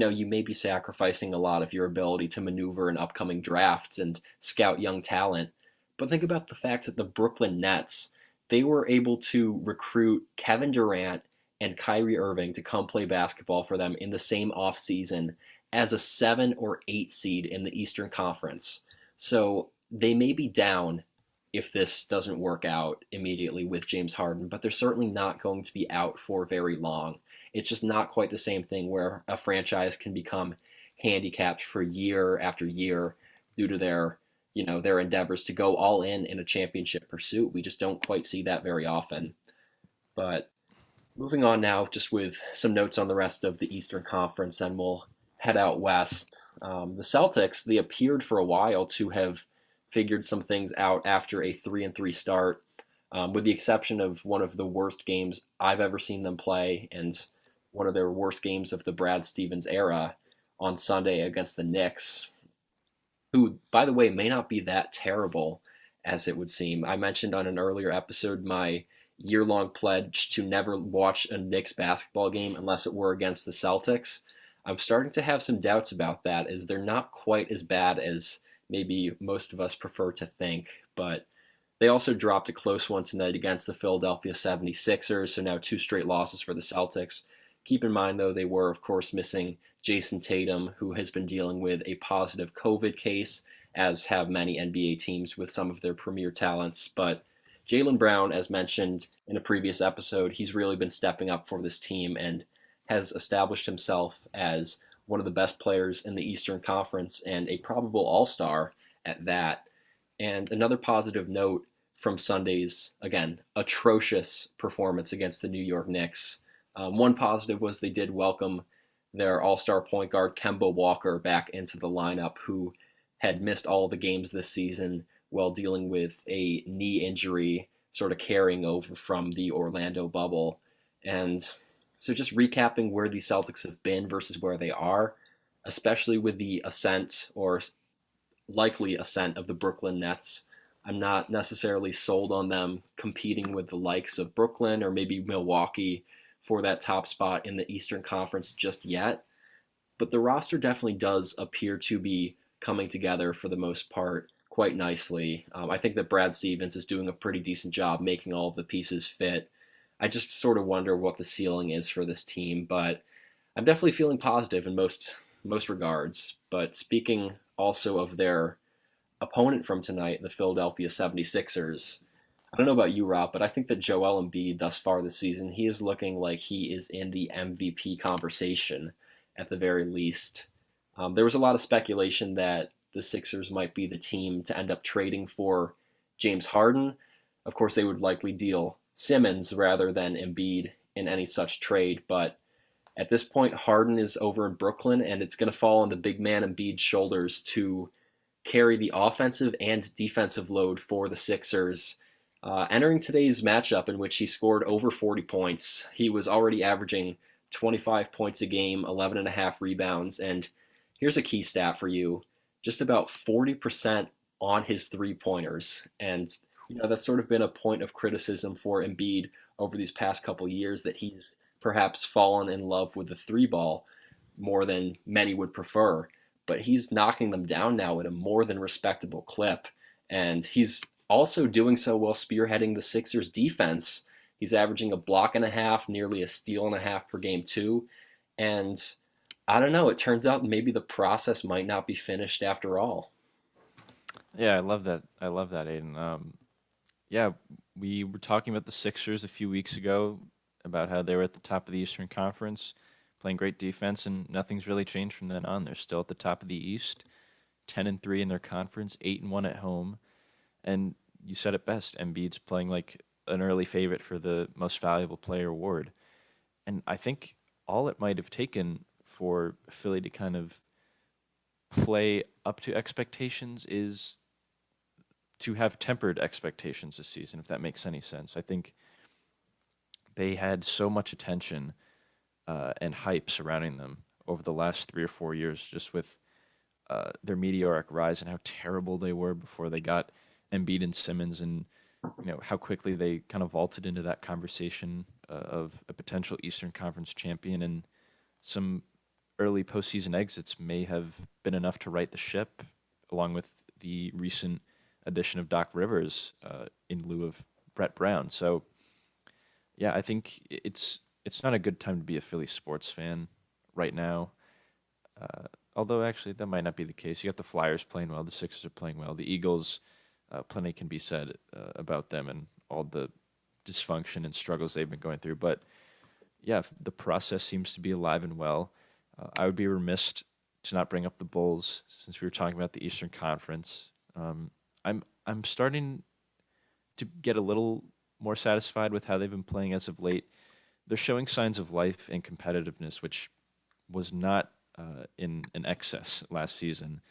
you may be sacrificing a lot of your ability to maneuver in upcoming drafts and scout young talent. But think about the fact that the Brooklyn Nets, they were able to recruit Kevin Durant and Kyrie Irving to come play basketball for them in the same offseason as a 7 or 8 seed in the Eastern Conference. So they may be down if this doesn't work out immediately with James Harden, but they're certainly not going to be out for very long. It's just not quite the same thing where a franchise can become handicapped for year after year due to their endeavors to go all in a championship pursuit. We just don't quite see that very often. But moving on now, just with some notes on the rest of the Eastern Conference, and we'll head out west. The Celtics, they appeared for a while to have figured some things out after a 3-3 start, with the exception of one of the worst games I've ever seen them play and one of their worst games of the Brad Stevens era on Sunday against the Knicks, who, by the way, may not be that terrible as it would seem. I mentioned on an earlier episode my year-long pledge to never watch a Knicks basketball game unless it were against the Celtics. I'm starting to have some doubts about that, as they're not quite as bad as maybe most of us prefer to think. But they also dropped a close one tonight against the Philadelphia 76ers, so now 2 straight losses for the Celtics. Keep in mind, though, they were, of course, missing Jason Tatum, who has been dealing with a positive COVID case, as have many NBA teams with some of their premier talents. But Jaylen Brown, as mentioned in a previous episode, he's really been stepping up for this team and has established himself as one of the best players in the Eastern Conference and a probable all-star at that. And another positive note from Sunday's, again, atrocious performance against the New York Knicks. One positive was they did welcome their all-star point guard Kemba Walker back into the lineup, who had missed all the games this season while dealing with a knee injury, sort of carrying over from the Orlando bubble. And so just recapping where the Celtics have been versus where they are, especially with the ascent or likely ascent of the Brooklyn Nets. I'm not necessarily sold on them competing with the likes of Brooklyn or maybe Milwaukee for that top spot in the Eastern Conference just yet. But the roster definitely does appear to be coming together for the most part quite nicely. I think that Brad Stevens is doing a pretty decent job making all of the pieces fit. I just sort of wonder what the ceiling is for this team, but I'm definitely feeling positive in most regards. But speaking also of their opponent from tonight, the Philadelphia 76ers, I don't know about you, Rob, but I think that Joel Embiid thus far this season, he is looking like he is in the MVP conversation at the very least. There was a lot of speculation that the Sixers might be the team to end up trading for James Harden. Of course, they would likely deal Simmons rather than Embiid in any such trade, but at this point, Harden is over in Brooklyn, and it's going to fall on the big man Embiid's shoulders to carry the offensive and defensive load for the Sixers. Entering today's matchup, in which he scored over 40 points, he was already averaging 25 points a game, 11 and a half rebounds, and here's a key stat for you: just about 40% on his three-pointers. And that's sort of been a point of criticism for Embiid over these past couple years, that he's perhaps fallen in love with the three ball more than many would prefer. But he's knocking them down now at a more than respectable clip. And he's also doing so while spearheading the Sixers defense. He's averaging a block and a half, nearly a steal and a half per game too. And I don't know, it turns out maybe the process might not be finished after all. Yeah, I love that. I love that, Aidan. Yeah, we were talking about the Sixers a few weeks ago about how they were at the top of the Eastern Conference, playing great defense, and nothing's really changed from then on. They're still at the top of the East, 10-3 in their conference, 8-1 at home, and you said it best. Embiid's playing like an early favorite for the Most Valuable Player award, and I think all it might have taken for Philly to kind of play up to expectations is to have tempered expectations this season, if that makes any sense. I think they had so much attention and hype surrounding them over the last 3 or 4 years, just with their meteoric rise and how terrible they were before they got Embiid and Simmons, and how quickly they kind of vaulted into that conversation of a potential Eastern Conference champion and some early postseason exits may have been enough to right the ship, along with the recent addition of Doc Rivers in lieu of Brett Brown. So, yeah, I think it's not a good time to be a Philly sports fan right now. Although actually that might not be the case. You got the Flyers playing well, the Sixers are playing well, the Eagles. Plenty can be said about them and all the dysfunction and struggles they've been going through. But yeah, the process seems to be alive and well. I would be remiss to not bring up the Bulls since we were talking about the Eastern Conference. I'm starting to get a little more satisfied with how they've been playing as of late. They're showing signs of life and competitiveness, which was not in excess last season.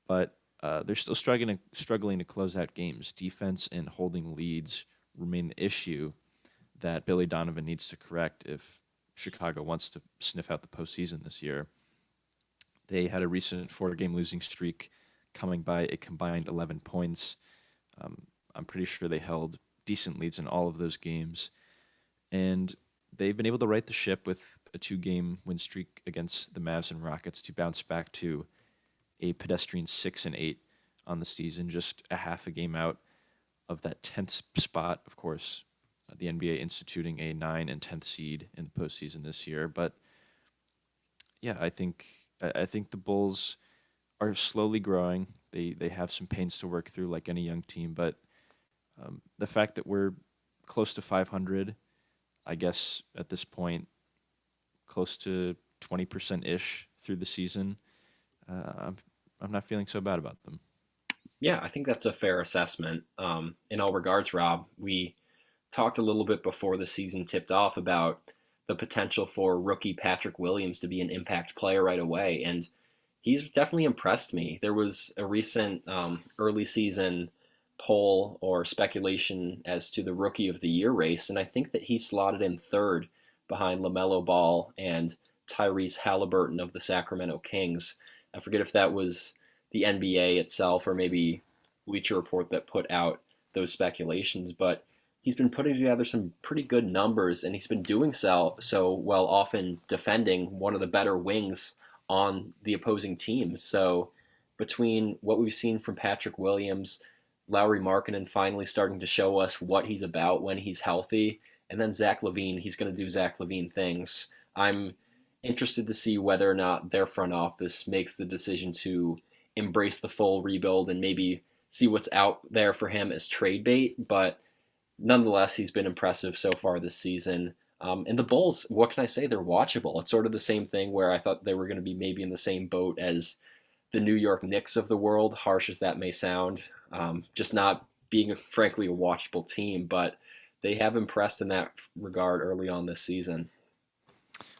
But they're still struggling to close out games. Defense and holding leads remain the issue that Billy Donovan needs to correct if Chicago wants to sniff out the postseason this year. They had a recent 4-game losing streak coming by a combined 11 points. I'm pretty sure they held decent leads in all of those games. And they've been able to right the ship with a 2-game win streak against the Mavs and Rockets to bounce back to a pedestrian 6-8 on the season, just a half a game out of that 10th spot. Of course, the NBA instituting a 9 and 10th seed in the postseason this year. But yeah, I think the Bulls are slowly growing. They have some pains to work through, like any young team. But the fact that we're close to 500, I guess at this point, close to 20% ish through the season, I'm not feeling so bad about them. Yeah, I think that's a fair assessment. In all regards, Rob, we talked a little bit before the season tipped off about the potential for rookie Patrick Williams to be an impact player right away, and he's definitely impressed me. There was a recent early season poll or speculation as to the rookie of the year race, and I think that he slotted in third behind LaMelo Ball and Tyrese Halliburton of the Sacramento Kings. I forget if that was the NBA itself or maybe Bleacher Report that put out those speculations, but he's been putting together some pretty good numbers, and he's been doing so well, often defending one of the better wings on the opposing team. So between what we've seen from Patrick Williams, Lauri Markkanen finally starting to show us what he's about when he's healthy, and then Zach LaVine, he's going to do Zach LaVine things. I'm interested to see whether or not their front office makes the decision to embrace the full rebuild and maybe see what's out there for him as trade bait. But nonetheless, he's been impressive so far this season. And the Bulls, what can I say? They're watchable. It's sort of the same thing where I thought they were going to be maybe in the same boat as the New York Knicks of the world, harsh as that may sound, just not being, frankly, a watchable team. But they have impressed in that regard early on this season.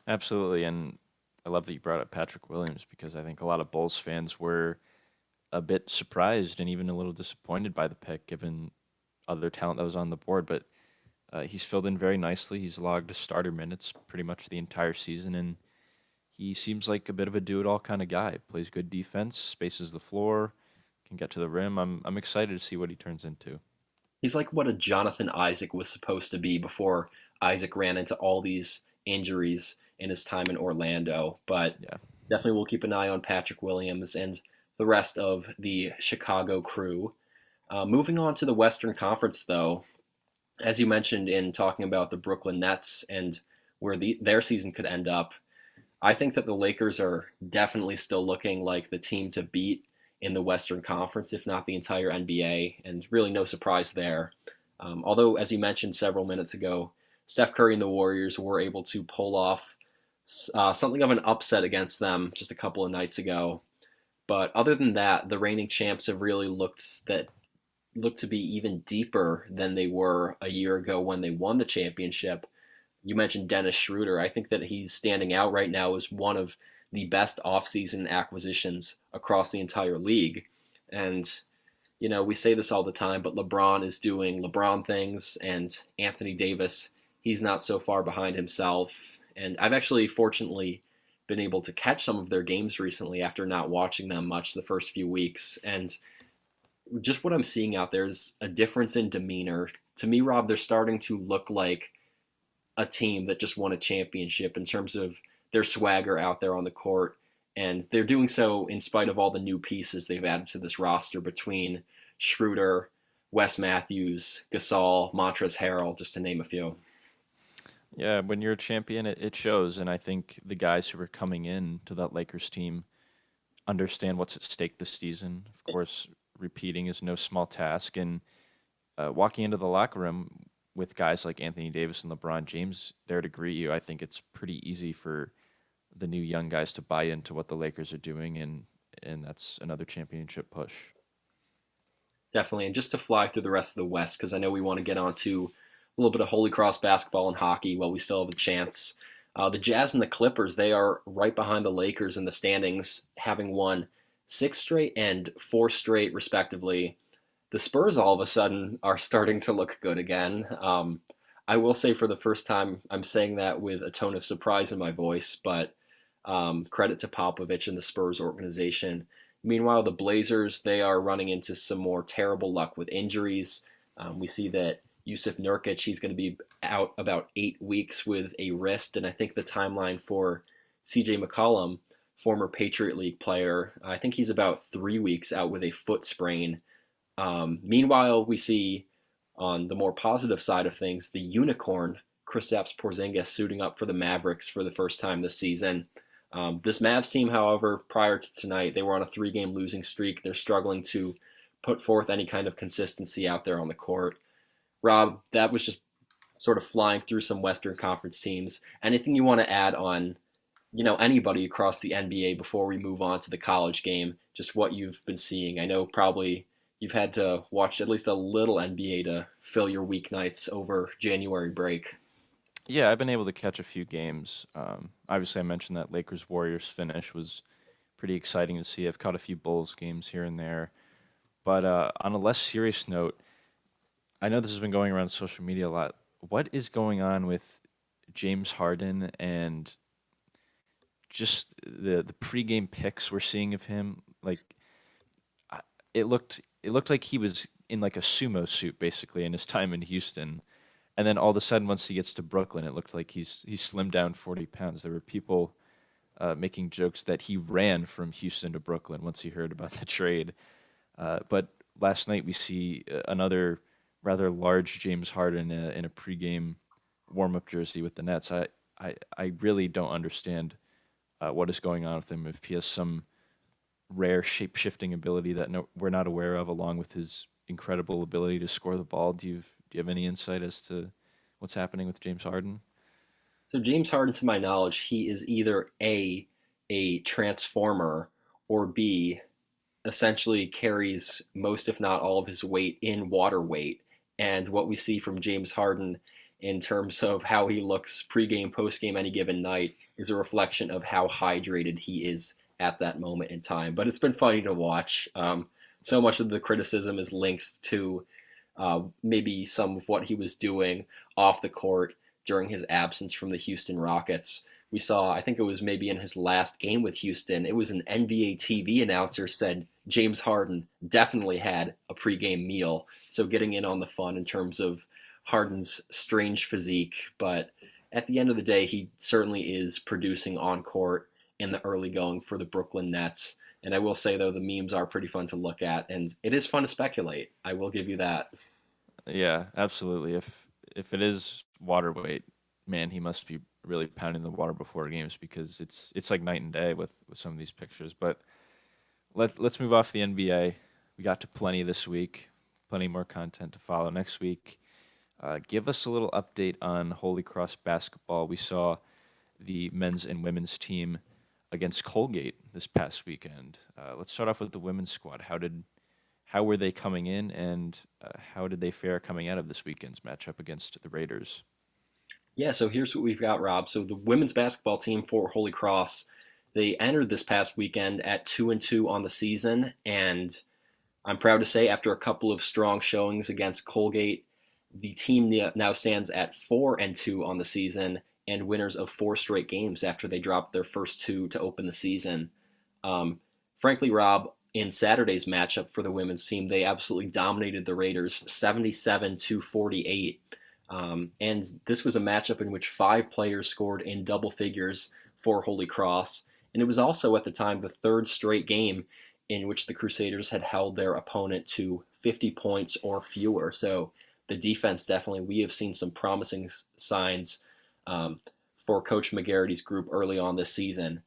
Absolutely, and I love that you brought up Patrick Williams because I think a lot of Bulls fans were a bit surprised and even a little disappointed by the pick, given other talent that was on the board. But he's filled in very nicely. He's logged starter minutes pretty much the entire season, and he seems like a bit of a do-it-all kind of guy. Plays good defense, spaces the floor, can get to the rim. I'm excited to see what he turns into. He's like what a Jonathan Isaac was supposed to be before Isaac ran into all these injuries in his time in Orlando. But Yeah. definitely we'll keep an eye on Patrick Williams and the rest of the Chicago crew. Moving on to the Western Conference, though, as you mentioned in talking about the Brooklyn Nets and where their season could end up, I think that the Lakers are definitely still looking like the team to beat in the Western Conference, if not the entire NBA, and really no surprise there. Although, as you mentioned several minutes ago, Steph Curry and the Warriors were able to pull off something of an upset against them just a couple of nights ago. But other than that, the reigning champs have really looked to be even deeper than they were a year ago when they won the championship. You mentioned Dennis Schroeder. I think that he's standing out right now as one of the best offseason acquisitions across the entire league. And, you know, we say this all the time, but LeBron is doing LeBron things, and Anthony Davis, he's not so far behind himself. And I've actually, fortunately, been able to catch some of their games recently after not watching them much the first few weeks. And just what I'm seeing out there is a difference in demeanor. To me, Rob, they're starting to look like a team that just won a championship in terms of their swagger out there on the court. And they're doing so in spite of all the new pieces they've added to this roster between Schroeder, Wes Matthews, Gasol, Montrezl Harrell, just to name a few. Yeah, when you're a champion, it shows. And I think the guys who are coming in to that Lakers team understand what's at stake this season. Of course, repeating is no small task. And walking into the locker room with guys like Anthony Davis and LeBron James there to greet you, I think it's pretty easy for the new young guys to buy into what the Lakers are doing, and that's another championship push. Definitely. And just to fly through the rest of the West, because I know we want to get on to a little bit of Holy Cross basketball and hockey while we still have a chance. The Jazz and the Clippers, they are right behind the Lakers in the standings, having won 6 straight and 4 straight, respectively. The Spurs all of a sudden are starting to look good again. I will say for the first time, I'm saying that with a tone of surprise in my voice, but credit to Popovich and the Spurs organization. Meanwhile, the Blazers, they are running into some more terrible luck with injuries. We see that Yusuf Nurkic, he's going to be out about 8 weeks with a wrist, and I think the timeline for CJ McCollum, former Patriot League player, I think he's about 3 weeks out with a foot sprain. Meanwhile, we see on the more positive side of things, the unicorn, Kristaps Porzingis, suiting up for the Mavericks for the first time this season. This Mavs team, however, prior to tonight, they were on a 3-game losing streak. They're struggling to put forth any kind of consistency out there on the court. Rob, that was just sort of flying through some Western Conference teams. Anything you want to add on, anybody across the NBA before we move on to the college game, just what you've been seeing? I know probably you've had to watch at least a little NBA to fill your weeknights over January break. Yeah, I've been able to catch a few games. Obviously, I mentioned that Lakers Warriors finish was pretty exciting to see. I've caught a few Bulls games here and there. But on a less serious note, I know this has been going around social media a lot. What is going on with James Harden and just the pregame pics we're seeing of him? Like, it looked like he was in like a sumo suit basically in his time in Houston. And then all of a sudden, once he gets to Brooklyn, it looked like he slimmed down 40 pounds. There were people making jokes that he ran from Houston to Brooklyn once he heard about the trade. But last night we see another rather large James Harden in a pregame warm-up jersey with the Nets. I really don't understand what is going on with him. If he has some rare shape-shifting ability that we're not aware of, along with his incredible ability to score the ball, do you have any insight as to what's happening with James Harden? So James Harden, to my knowledge, he is either a transformer, or B, essentially carries most, if not all, of his weight in water weight. And what we see from James Harden in terms of how he looks pregame, postgame, any given night is a reflection of how hydrated he is at that moment in time. But it's been funny to watch. So much of the criticism is linked to maybe some of what he was doing off the court during his absence from the Houston Rockets. We saw, I think it was maybe in his last game with Houston, it was an NBA TV announcer said James Harden definitely had a pregame meal. So getting in on the fun in terms of Harden's strange physique. But at the end of the day, he certainly is producing on court in the early going for the Brooklyn Nets. And I will say, though, the memes are pretty fun to look at, and it is fun to speculate. I will give you that. Yeah, absolutely. If it is water weight, man, he must be really pounding the water before games because it's like night and day with some of these pictures. But let's move off the NBA. We got to plenty this week, plenty more content to follow next week. Give us a little update on Holy Cross basketball. We saw the men's and women's team against Colgate this past weekend. Let's start off with the women's squad. How were they coming in, and how did they fare coming out of this weekend's matchup against the Raiders? Yeah, so here's what we've got, Rob. So the women's basketball team for Holy Cross, they entered this past weekend at 2-2 on the season, and I'm proud to say after a couple of strong showings against Colgate, the team now stands at 4-2 on the season and winners of 4 straight games after they dropped their first 2 to open the season. Frankly, Rob, in Saturday's matchup for the women's team, they absolutely dominated the Raiders 77-48. And this was a matchup in which 5 players scored in double figures for Holy Cross. And it was also at the time the third straight game in which the Crusaders had held their opponent to 50 points or fewer. So the defense definitely, we have seen some promising signs for Coach McGarrity's group early on this season.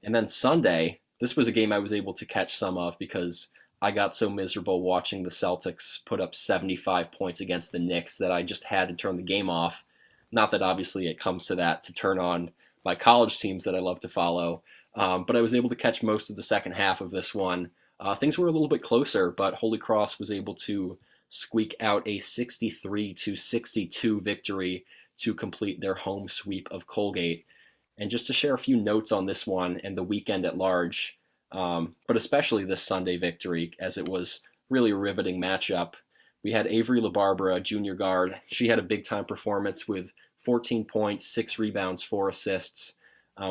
And then Sunday, this was a game I was able to catch some of because I got so miserable watching the Celtics put up 75 points against the Knicks that I just had to turn the game off. Not that obviously it comes to that to turn on my college teams that I love to follow, but I was able to catch most of the second half of this one. Things were a little bit closer, but Holy Cross was able to squeak out a 63-62 victory to complete their home sweep of Colgate. And just to share a few notes on this one and the weekend at large, but especially this Sunday victory, as it was really a riveting matchup. We had Avery LaBarbera, junior guard. She had a big-time performance with 14 points, 6 rebounds, 4 assists.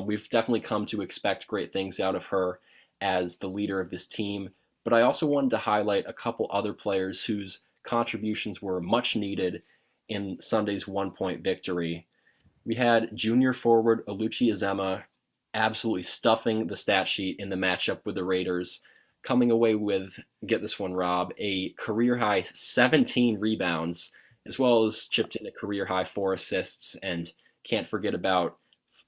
We've definitely come to expect great things out of her as the leader of this team. But I also wanted to highlight a couple other players whose contributions were much needed in Sunday's one-point victory. We had junior forward Oluchi Azema absolutely stuffing the stat sheet in the matchup with the Raiders, coming away with, get this one, Rob, a career-high 17 rebounds, as well as chipped in a career-high 4 assists, and can't forget about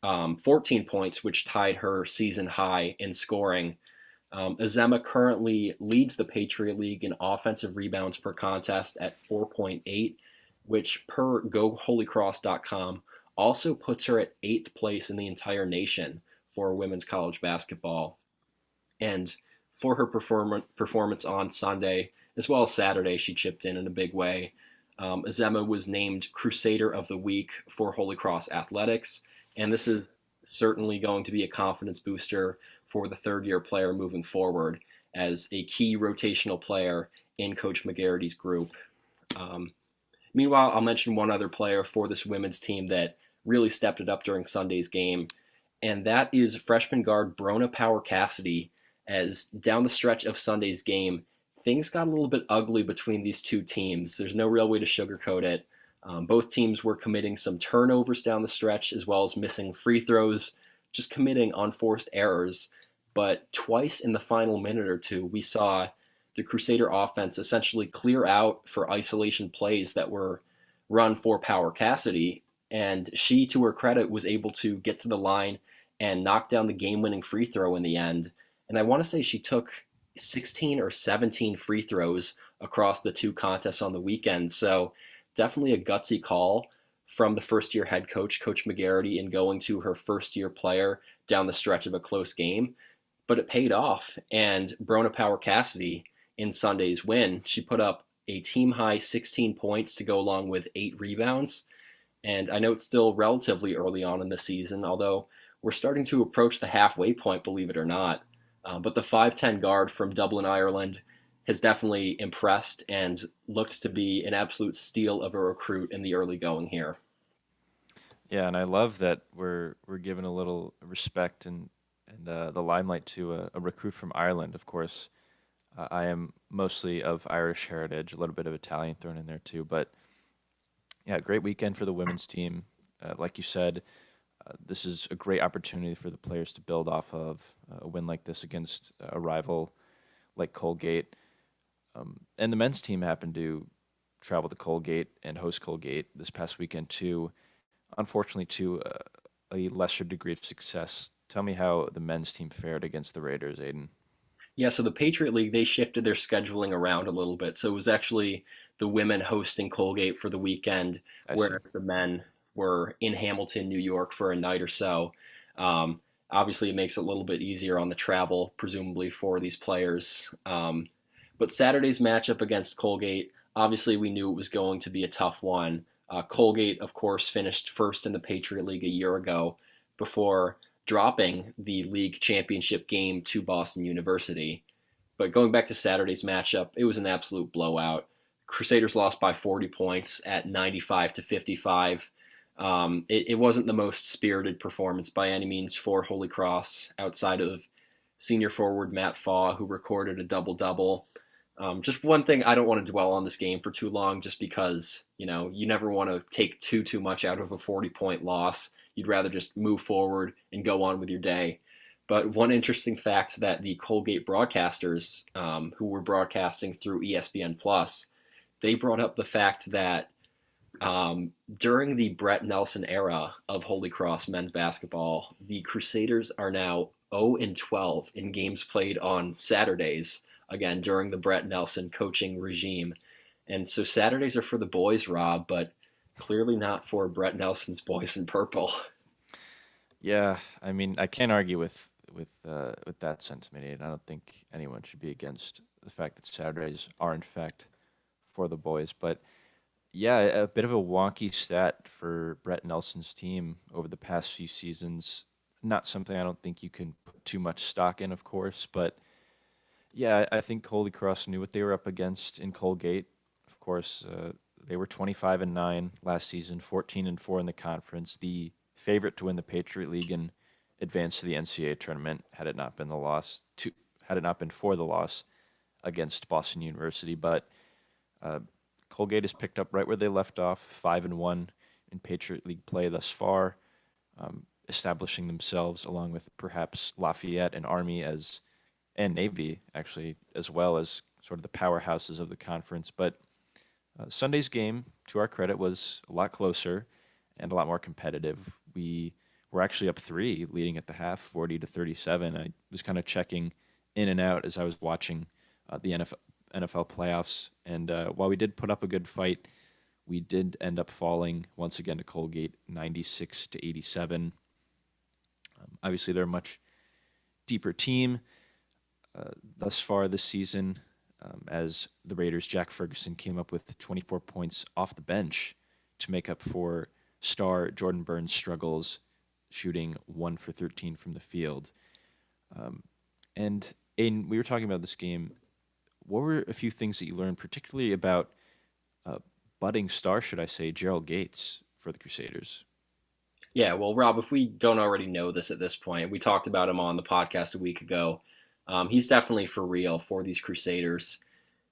14 points, which tied her season high in scoring. Azema currently leads the Patriot League in offensive rebounds per contest at 4.8, which per GoHolyCross.com also puts her at 8th place in the entire nation for women's college basketball. And for her performance on Sunday, as well as Saturday, she chipped in a big way. Azema was named Crusader of the Week for Holy Cross Athletics, and this is certainly going to be a confidence booster for the third-year player moving forward as a key rotational player in Coach McGarrity's group. Meanwhile, I'll mention one other player for this women's team that really stepped it up during Sunday's game, and that is freshman guard Brona Power Cassidy. As down the stretch of Sunday's game, things got a little bit ugly between these two teams. There's no real way to sugarcoat it. Both teams were committing some turnovers down the stretch, as well as missing free throws, just committing unforced errors. But twice in the final minute or two, we saw the Crusader offense essentially clear out for isolation plays that were run for Power Cassidy, and she, to her credit, was able to get to the line and knock down the game-winning free throw in the end. And I want to say she took 16 or 17 free throws across the two contests on the weekend. So definitely a gutsy call from the first-year head coach, Coach McGarrity, in going to her first-year player down the stretch of a close game. But it paid off. And Brona Power Cassidy, in Sunday's win, she put up a team-high 16 points to go along with 8 rebounds. And I know it's still relatively early on in the season, although we're starting to approach the halfway point, believe it or not. But the 5'10 guard from Dublin, Ireland has definitely impressed and looked to be an absolute steal of a recruit in the early going here. Yeah, and I love that we're giving a little respect and the limelight to a recruit from Ireland. Of course, I am mostly of Irish heritage, a little bit of Italian thrown in there too. But yeah, great weekend for the women's team. Like you said, this is a great opportunity for the players to build off of a win like this against a rival like Colgate. And the men's team happened to travel to Colgate and host Colgate this past weekend too. Unfortunately, to a lesser degree of success. Tell me how the men's team fared against the Raiders, Aidan. Yeah, so the Patriot League, they shifted their scheduling around a little bit. So it was actually the women hosting Colgate for the weekend, where the men were in Hamilton, New York for a night or so. Obviously, it makes it a little bit easier on the travel, presumably, for these players. But Saturday's matchup against Colgate, obviously, we knew it was going to be a tough one. Colgate, of course, finished first in the Patriot League a year ago before dropping the league championship game to Boston University. But going back to Saturday's matchup, it was an absolute blowout. Crusaders lost by 40 points at 95-55. It wasn't the most spirited performance by any means for Holy Cross, outside of senior forward Matt Faw, who recorded a double-double. Just one thing, I don't want to dwell on this game for too long, just because, you never want to take too much out of a 40-point loss. you'd rather just move forward and go on with your day. But one interesting fact that the Colgate broadcasters, who were broadcasting through ESPN Plus, they brought up the fact that during the Brett Nelson era of Holy Cross men's basketball, the Crusaders are now 0-12 in games played on Saturdays, again, during the Brett Nelson coaching regime. And so Saturdays are for the boys, Rob, but clearly not for Brett Nelson's boys in purple. Yeah, I mean, I can't argue with that sentiment, Aidan. I don't think anyone should be against the fact that Saturdays are in fact for the boys. But yeah, a bit of a wonky stat for Brett Nelson's team over the past few seasons. Not something I don't think you can put too much stock in, of course, but yeah, I think Holy Cross knew what they were up against in Colgate. Of course, they were 25-9 last season, 14-4 in the conference, the favorite to win the Patriot League and advance to the NCAA tournament had it not been for the loss against Boston University. But Colgate has picked up right where they left off, 5-1 in Patriot League play thus far, establishing themselves along with perhaps Lafayette and Army and Navy actually as well as sort of the powerhouses of the conference. But Sunday's game, to our credit, was a lot closer and a lot more competitive. We were actually up 3 leading at the half, 40-37. I was kind of checking in and out as I was watching the NFL playoffs. And while we did put up a good fight, we did end up falling once again to Colgate, 96-87. Obviously, they're a much deeper team thus far this season, as the Raiders' Jack Ferguson came up with 24 points off the bench to make up for star Jordan Burns' struggles, shooting 1 for 13 from the field. And Aidan, we were talking about this game. What were a few things that you learned, particularly about budding star, should I say, Gerald Gates for the Crusaders? Yeah, well, Rob, if we don't already know this at this point, we talked about him on the podcast a week ago. He's definitely for real for these Crusaders.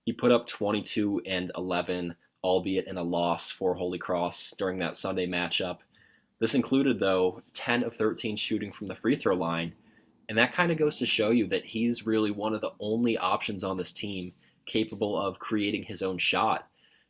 He put up 22 and 11, albeit in a loss for Holy Cross during that Sunday matchup. This included, though, 10 of 13 shooting from the free throw line. And that kind of goes to show you that he's really one of the only options on this team capable of creating his own shot.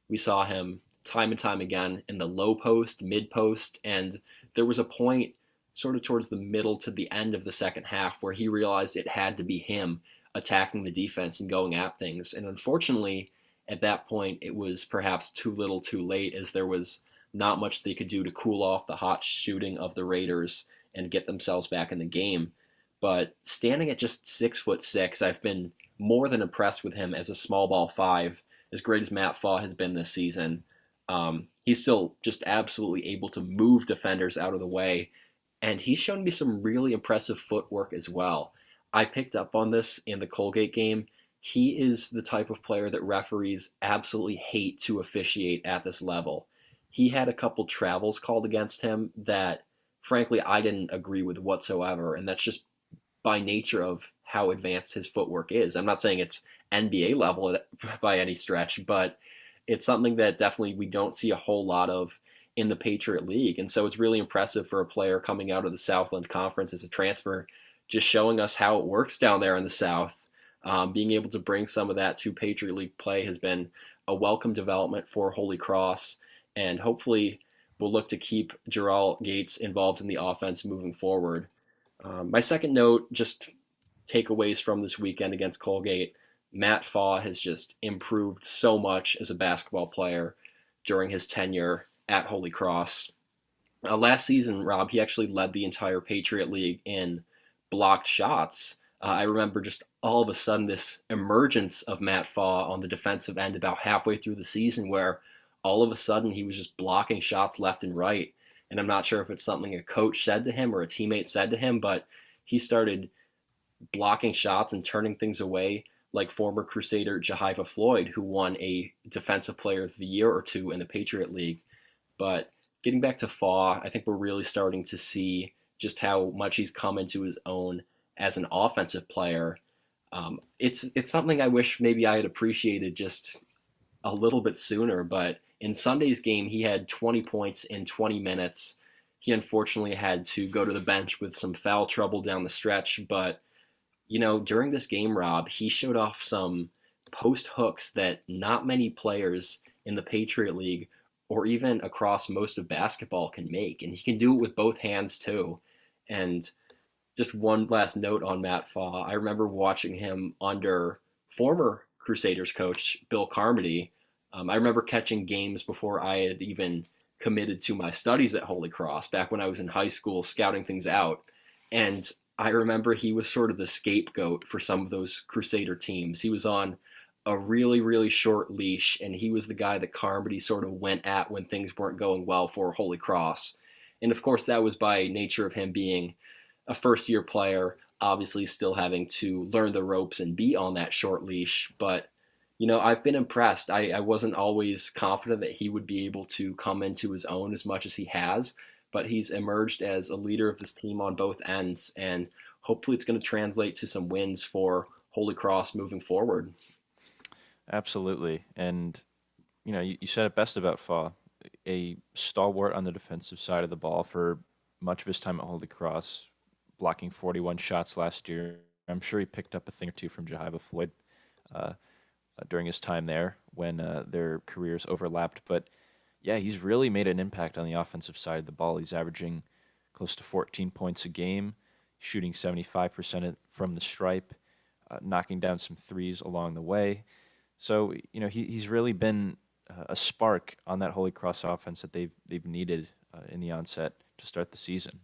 We saw him time and time again in the low post, mid post, and there was a point sort of towards the middle to the end of the second half where he realized it had to be him attacking the defense and going at things. And unfortunately, at that point, it was perhaps too little too late, as there was not much they could do to cool off the hot shooting of the Raiders and get themselves back in the game. But standing at just 6'6", I've been more than impressed with him as a small ball 5, as great as Matt Faw has been this season. He's still just absolutely able to move defenders out of the way, and he's shown me some really impressive footwork as well. I picked up on this in the Colgate game. He is the type of player that referees absolutely hate to officiate at this level. He had a couple travels called against him that, frankly, I didn't agree with whatsoever, and that's just by nature of how advanced his footwork is. I'm not saying it's NBA level by any stretch, but it's something that definitely we don't see a whole lot of in the Patriot League. And so it's really impressive for a player coming out of the Southland Conference as a transfer, just showing us how it works down there in the South. Being able to bring some of that to Patriot League play has been a welcome development for Holy Cross, and hopefully we'll look to keep Gerald Gates involved in the offense moving forward. My second note, just takeaways from this weekend against Colgate. Matt Faw has just improved so much as a basketball player during his tenure at Holy Cross. Last season, Rob, he actually led the entire Patriot League in blocked shots. I remember just all of a sudden this emergence of Matt Faw on the defensive end about halfway through the season, where all of a sudden he was just blocking shots left and right. And I'm not sure if it's something a coach said to him or a teammate said to him, but he started blocking shots and turning things away like former Crusader Jahiva Floyd, who won a Defensive Player of the Year or two in the Patriot League. But getting back to Faw, I think we're really starting to see just how much he's come into his own as an offensive player. It's something I wish maybe I had appreciated just a little bit sooner, but in Sunday's game, he had 20 points in 20 minutes, He unfortunately had to go to the bench with some foul trouble down the stretch, but during this game, Rob, he showed off some post hooks that not many players in the Patriot League or even across most of basketball can make. And he can do it with both hands too. And just one last note on Matt Faw. I remember watching him under former Crusaders coach Bill Carmody. I remember catching games before I had even committed to my studies at Holy Cross back when I was in high school scouting things out. And I remember he was sort of the scapegoat for some of those Crusader teams. He was on a really, really short leash, and he was the guy that Carmody sort of went at when things weren't going well for Holy Cross. And of course, that was by nature of him being a first year player, obviously still having to learn the ropes and be on that short leash. But, I've been impressed. I wasn't always confident that he would be able to come into his own as much as he has, but he's emerged as a leader of this team on both ends. And hopefully it's going to translate to some wins for Holy Cross moving forward. Absolutely. And, you said it best about Faw, a stalwart on the defensive side of the ball for much of his time at Holy Cross, blocking 41 shots last year. I'm sure he picked up a thing or two from Jehiva Floyd uh, during his time there when their careers overlapped. But yeah, he's really made an impact on the offensive side of the ball. He's averaging close to 14 points a game, shooting 75% from the stripe, knocking down some threes along the way. So he's really been a spark on that Holy Cross offense that they've needed in the onset to start the season.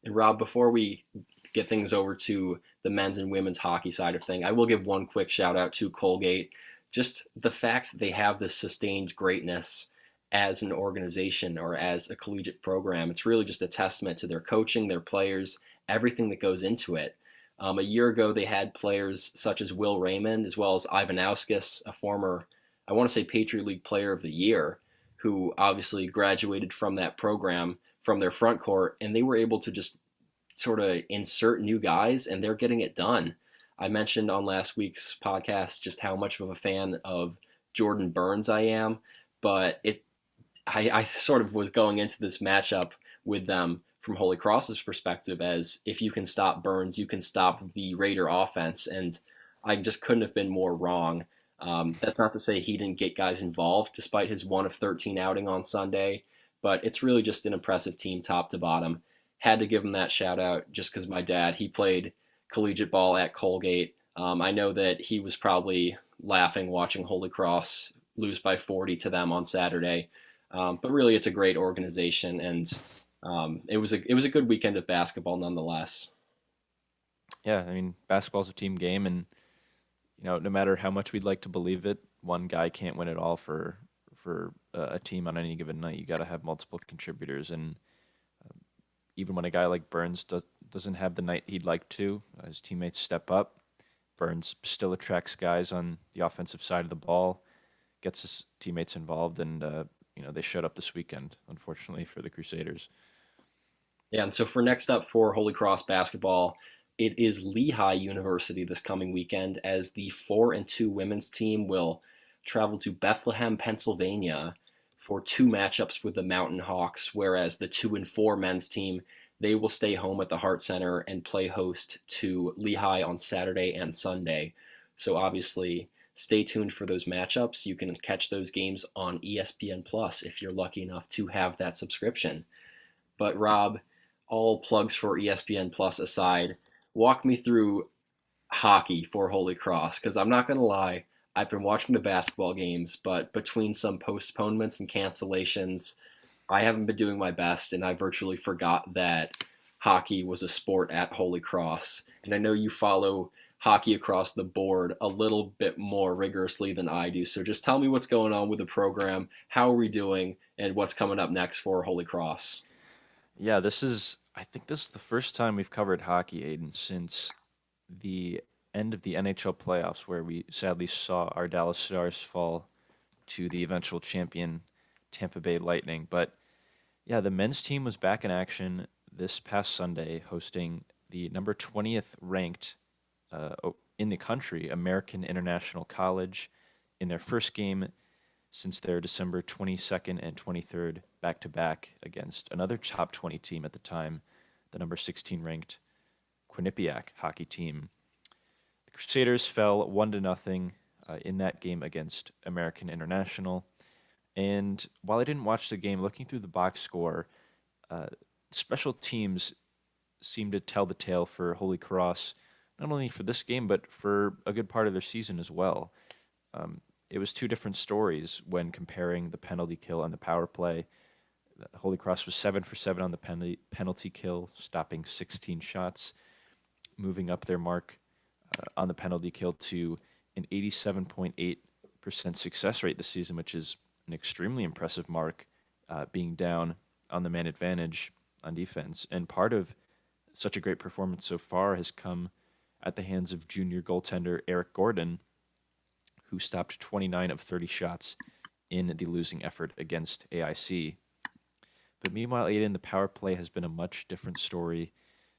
And Rob, before we get things over to the men's and women's hockey side of thing, I will give one quick shout out to Colgate. Just the fact that they have this sustained greatness as an organization or as a collegiate program, it's really just a testament to their coaching, their players, everything that goes into it. A year ago, they had players such as Will Raymond, as well as Ivanauskas, a former, I want to say, Patriot League Player of the Year, who obviously graduated from that program from their front court, and they were able to just sort of insert new guys, and they're getting it done. I mentioned on last week's podcast just how much of a fan of Jordan Burns I am, but I sort of was going into this matchup with them from Holy Cross's perspective as if you can stop Burns, you can stop the Raider offense, and I just couldn't have been more wrong. That's not to say he didn't get guys involved despite his 1 of 13 outing on Sunday, but it's really just an impressive team top to bottom. Had to give him that shout out just because my dad, he played collegiate ball at Colgate. I know that he was probably laughing watching Holy Cross lose by 40 to them on Saturday. But really, it's a great organization, and it was a good weekend of basketball nonetheless. Yeah, I mean, basketball's a team game, and no matter how much we'd like to believe it, one guy can't win it all for a team on any given night. You got to have multiple contributors, and even when a guy like Burns doesn't have the night he'd like to, his teammates step up. Burns still attracts guys on the offensive side of the ball, gets his teammates involved, and they showed up this weekend, unfortunately, for the Crusaders. Yeah, and so for next up for Holy Cross basketball, it is Lehigh University this coming weekend as the 4-2 women's team will travel to Bethlehem, Pennsylvania for 2 matchups with the Mountain Hawks, whereas the 2-4 men's team, they will stay home at the Hart Center and play host to Lehigh on Saturday and Sunday. So obviously, stay tuned for those matchups. You can catch those games on ESPN Plus if you're lucky enough to have that subscription. But Rob, all plugs for ESPN Plus aside, walk me through hockey for Holy Cross, because I'm not going to lie, I've been watching the basketball games, but between some postponements and cancellations, I haven't been doing my best, and I virtually forgot that hockey was a sport at Holy Cross. And I know you follow hockey across the board a little bit more rigorously than I do. So just tell me what's going on with the program, how are we doing, and what's coming up next for Holy Cross. Yeah, I think this is the first time we've covered hockey, Aidan, since the end of the NHL playoffs, where we sadly saw our Dallas Stars fall to the eventual champion Tampa Bay Lightning. But yeah, the men's team was back in action this past Sunday, hosting the number 20th ranked in the country, American International College. In their first game, since their December 22nd and 23rd back to back against another top 20 team at the time, the number 16 ranked Quinnipiac hockey team. The Crusaders fell 1-0 in that game against American International. And while I didn't watch the game, looking through the box score, uh, special teams seemed to tell the tale for Holy Cross, not only for this game, but for a good part of their season as well. Um, it was two different stories when comparing the penalty kill and the power play. Holy Cross was 7 for 7 on the penalty kill, stopping 16 shots, moving up their mark on the penalty kill to an 87.8% success rate this season, which is an extremely impressive mark, being down on the man advantage on defense. And part of such a great performance so far has come at the hands of junior goaltender Eric Gordon, who stopped 29 of 30 shots in the losing effort against AIC. But meanwhile, Aidan, the power play has been a much different story.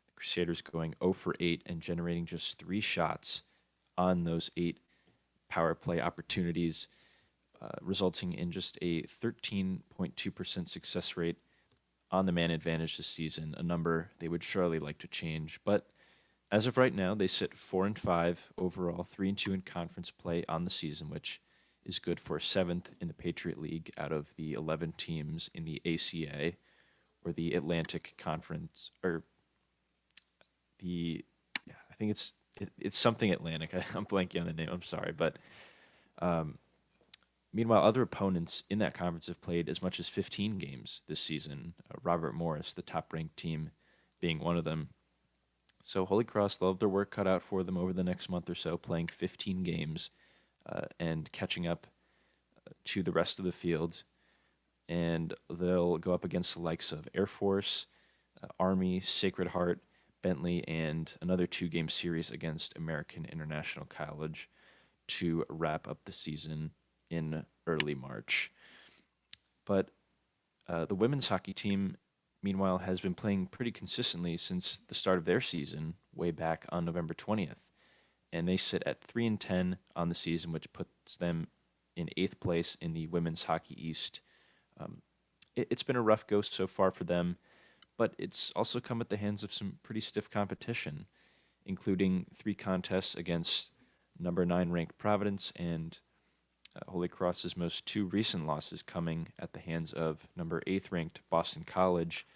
The Crusaders going 0 for 8 and generating just 3 shots on those 8 power play opportunities, resulting in just a 13.2% success rate on the man advantage this season, a number they would surely like to change. But as of right now, they sit 4-5 overall, 3-2 in conference play on the season, which is good for 7th in the Patriot League out of the 11 teams in the ACA, or the Atlantic Conference, or I think it's something Atlantic. I'm blanking on the name. I'm sorry, but um, meanwhile, other opponents in that conference have played as much as 15 games this season. Robert Morris, the top-ranked team, being one of them. So Holy Cross, they'll have their work cut out for them over the next month or so, playing 15 games and catching up to the rest of the field. And they'll go up against the likes of Air Force, Army, Sacred Heart, Bentley, and another 2-game series against American International College to wrap up the season in early March. But the women's hockey team, meanwhile, has been playing pretty consistently since the start of their season, way back on November 20th. And they sit at 3-10 on the season, which puts them in 8th place in the Women's Hockey East. It's been a rough go so far for them, but it's also come at the hands of some pretty stiff competition, including 3 contests against number 9 ranked Providence and Holy Cross's most 2 recent losses coming at the hands of number 8th ranked Boston College,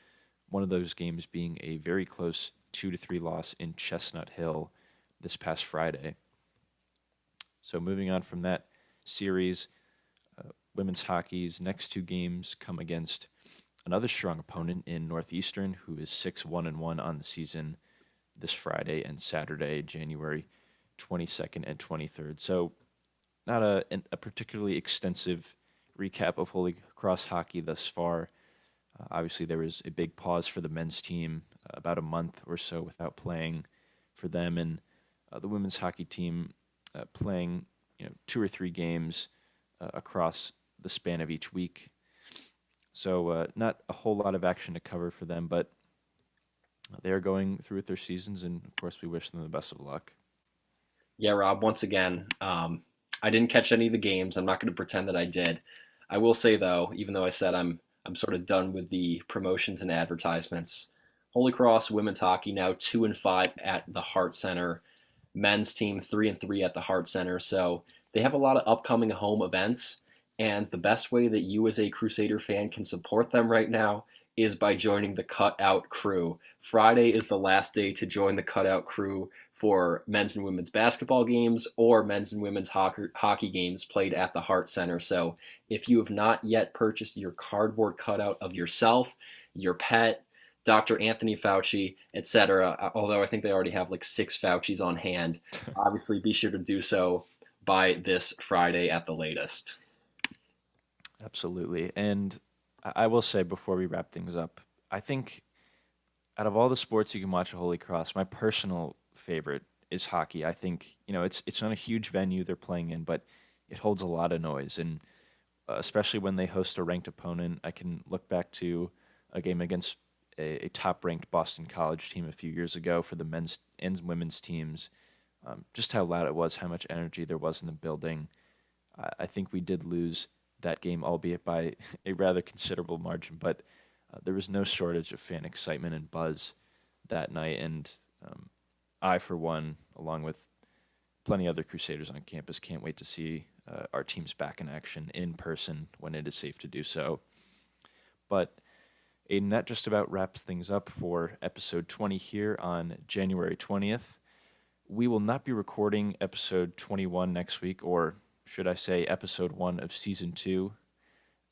one of those games being a very close 2-3 loss in Chestnut Hill this past Friday. So moving on from that series, women's hockey's next 2 games come against another strong opponent in Northeastern, who is 6-1-1 on the season this Friday and Saturday, January 22nd and 23rd. So not a particularly extensive recap of Holy Cross hockey thus far. Obviously, there was a big pause for the men's team, about a month or so without playing for them, and the women's hockey team playing 2 or 3 games across the span of each week. So not a whole lot of action to cover for them, but they are going through with their seasons, and of course we wish them the best of luck. Yeah, Rob, once again, I didn't catch any of the games. I'm not going to pretend that I did. I will say, though, even though I said I'm sort of done with the promotions and advertisements, Holy Cross women's hockey now 2-5 at the Hart Center. Men's team 3-3 at the Hart Center. So they have a lot of upcoming home events. And the best way that you as a Crusader fan can support them right now is by joining the Cutout Crew. Friday is the last day to join the Cutout Crew for men's and women's basketball games or men's and women's hockey games played at the Hart Center. So if you have not yet purchased your cardboard cutout of yourself, your pet, Dr. Anthony Fauci, etc., although I think they already have like 6 Faucis on hand, obviously be sure to do so by this Friday at the latest. Absolutely. And I will say before we wrap things up, I think out of all the sports you can watch at Holy Cross, my personal favorite is hockey. I think, it's not a huge venue they're playing in, but it holds a lot of noise. And especially when they host a ranked opponent, I can look back to a game against a top-ranked Boston College team a few years ago for the men's and women's teams. Just how loud it was, how much energy there was in the building. I think we did lose that game, albeit by a rather considerable margin. But there was no shortage of fan excitement and buzz that night, and I, for one, along with plenty of other Crusaders on campus, can't wait to see our teams back in action in person when it is safe to do so. But Aidan, that just about wraps things up for episode 20 here on January 20th. We will not be recording episode 21 next week, or should I say episode 1 of season 2,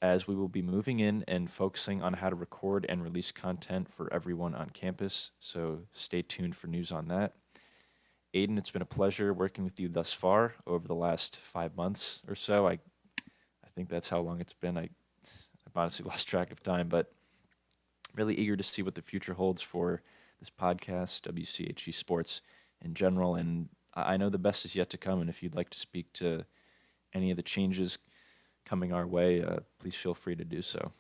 as we will be moving in and focusing on how to record and release content for everyone on campus, so stay tuned for news on that. Aidan, it's been a pleasure working with you thus far over the last 5 months or so. I think that's how long it's been. I've honestly lost track of time, but really eager to see what the future holds for this podcast, WCHC Sports in general, and I know the best is yet to come, and if you'd like to speak to any of the changes coming our way, please feel free to do so.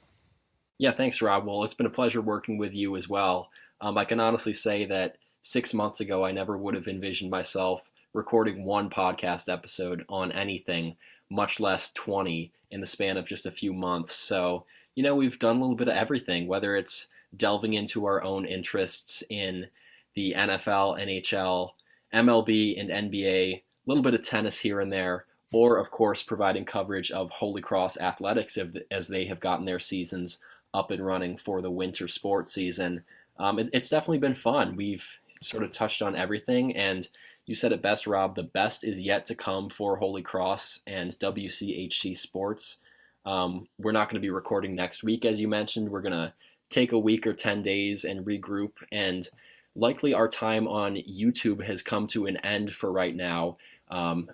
Yeah, thanks, Rob. Well, it's been a pleasure working with you as well. I can honestly say that 6 months ago, I never would have envisioned myself recording one podcast episode on anything, much less 20 in the span of just a few months. So, we've done a little bit of everything, whether it's delving into our own interests in the NFL, NHL, MLB, and NBA, a little bit of tennis here and there, or, of course, providing coverage of Holy Cross athletics as they have gotten their seasons up and running for the winter sports season. It's definitely been fun. We've sort of touched on everything, and you said it best, Rob, the best is yet to come for Holy Cross and WCHC Sports. We're not going to be recording next week, as you mentioned. We're going to take a week or 10 days and regroup, and likely our time on YouTube has come to an end for right now.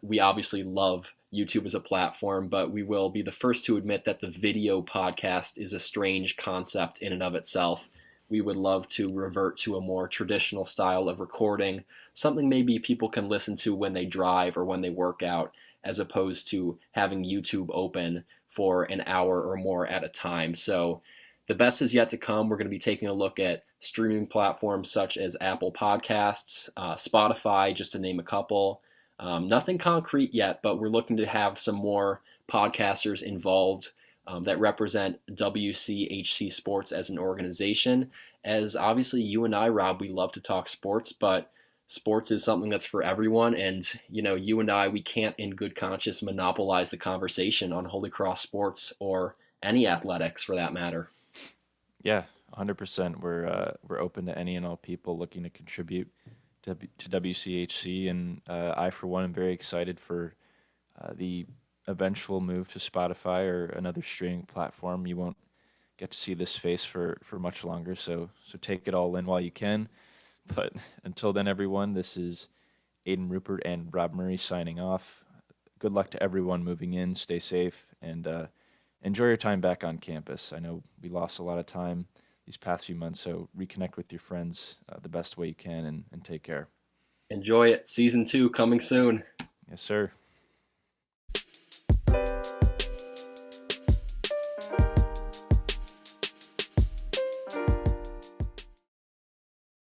We obviously love YouTube as a platform, but we will be the first to admit that the video podcast is a strange concept in and of itself. We would love to revert to a more traditional style of recording, something maybe people can listen to when they drive or when they work out, as opposed to having YouTube open for an hour or more at a time. So the best is yet to come. We're going to be taking a look at streaming platforms such as Apple Podcasts, Spotify, just to name a couple. Nothing concrete yet, but we're looking to have some more podcasters involved that represent WCHC Sports as an organization. As obviously you and I, Rob, we love to talk sports, but sports is something that's for everyone. And, you and I, we can't in good conscience monopolize the conversation on Holy Cross sports or any athletics for that matter. Yeah, 100%. We're open to any and all people looking to contribute to WCHC, and I, for one, am very excited for the eventual move to Spotify or another streaming platform. You won't get to see this face for much longer, so take it all in while you can. But until then, everyone, this is Aidan Rupert and Rob Murray signing off. Good luck to everyone moving in. Stay safe, and enjoy your time back on campus. I know we lost a lot of time these past few months, so reconnect with your friends the best way you can, and take care. Enjoy it. Season 2 coming soon. Yes, sir.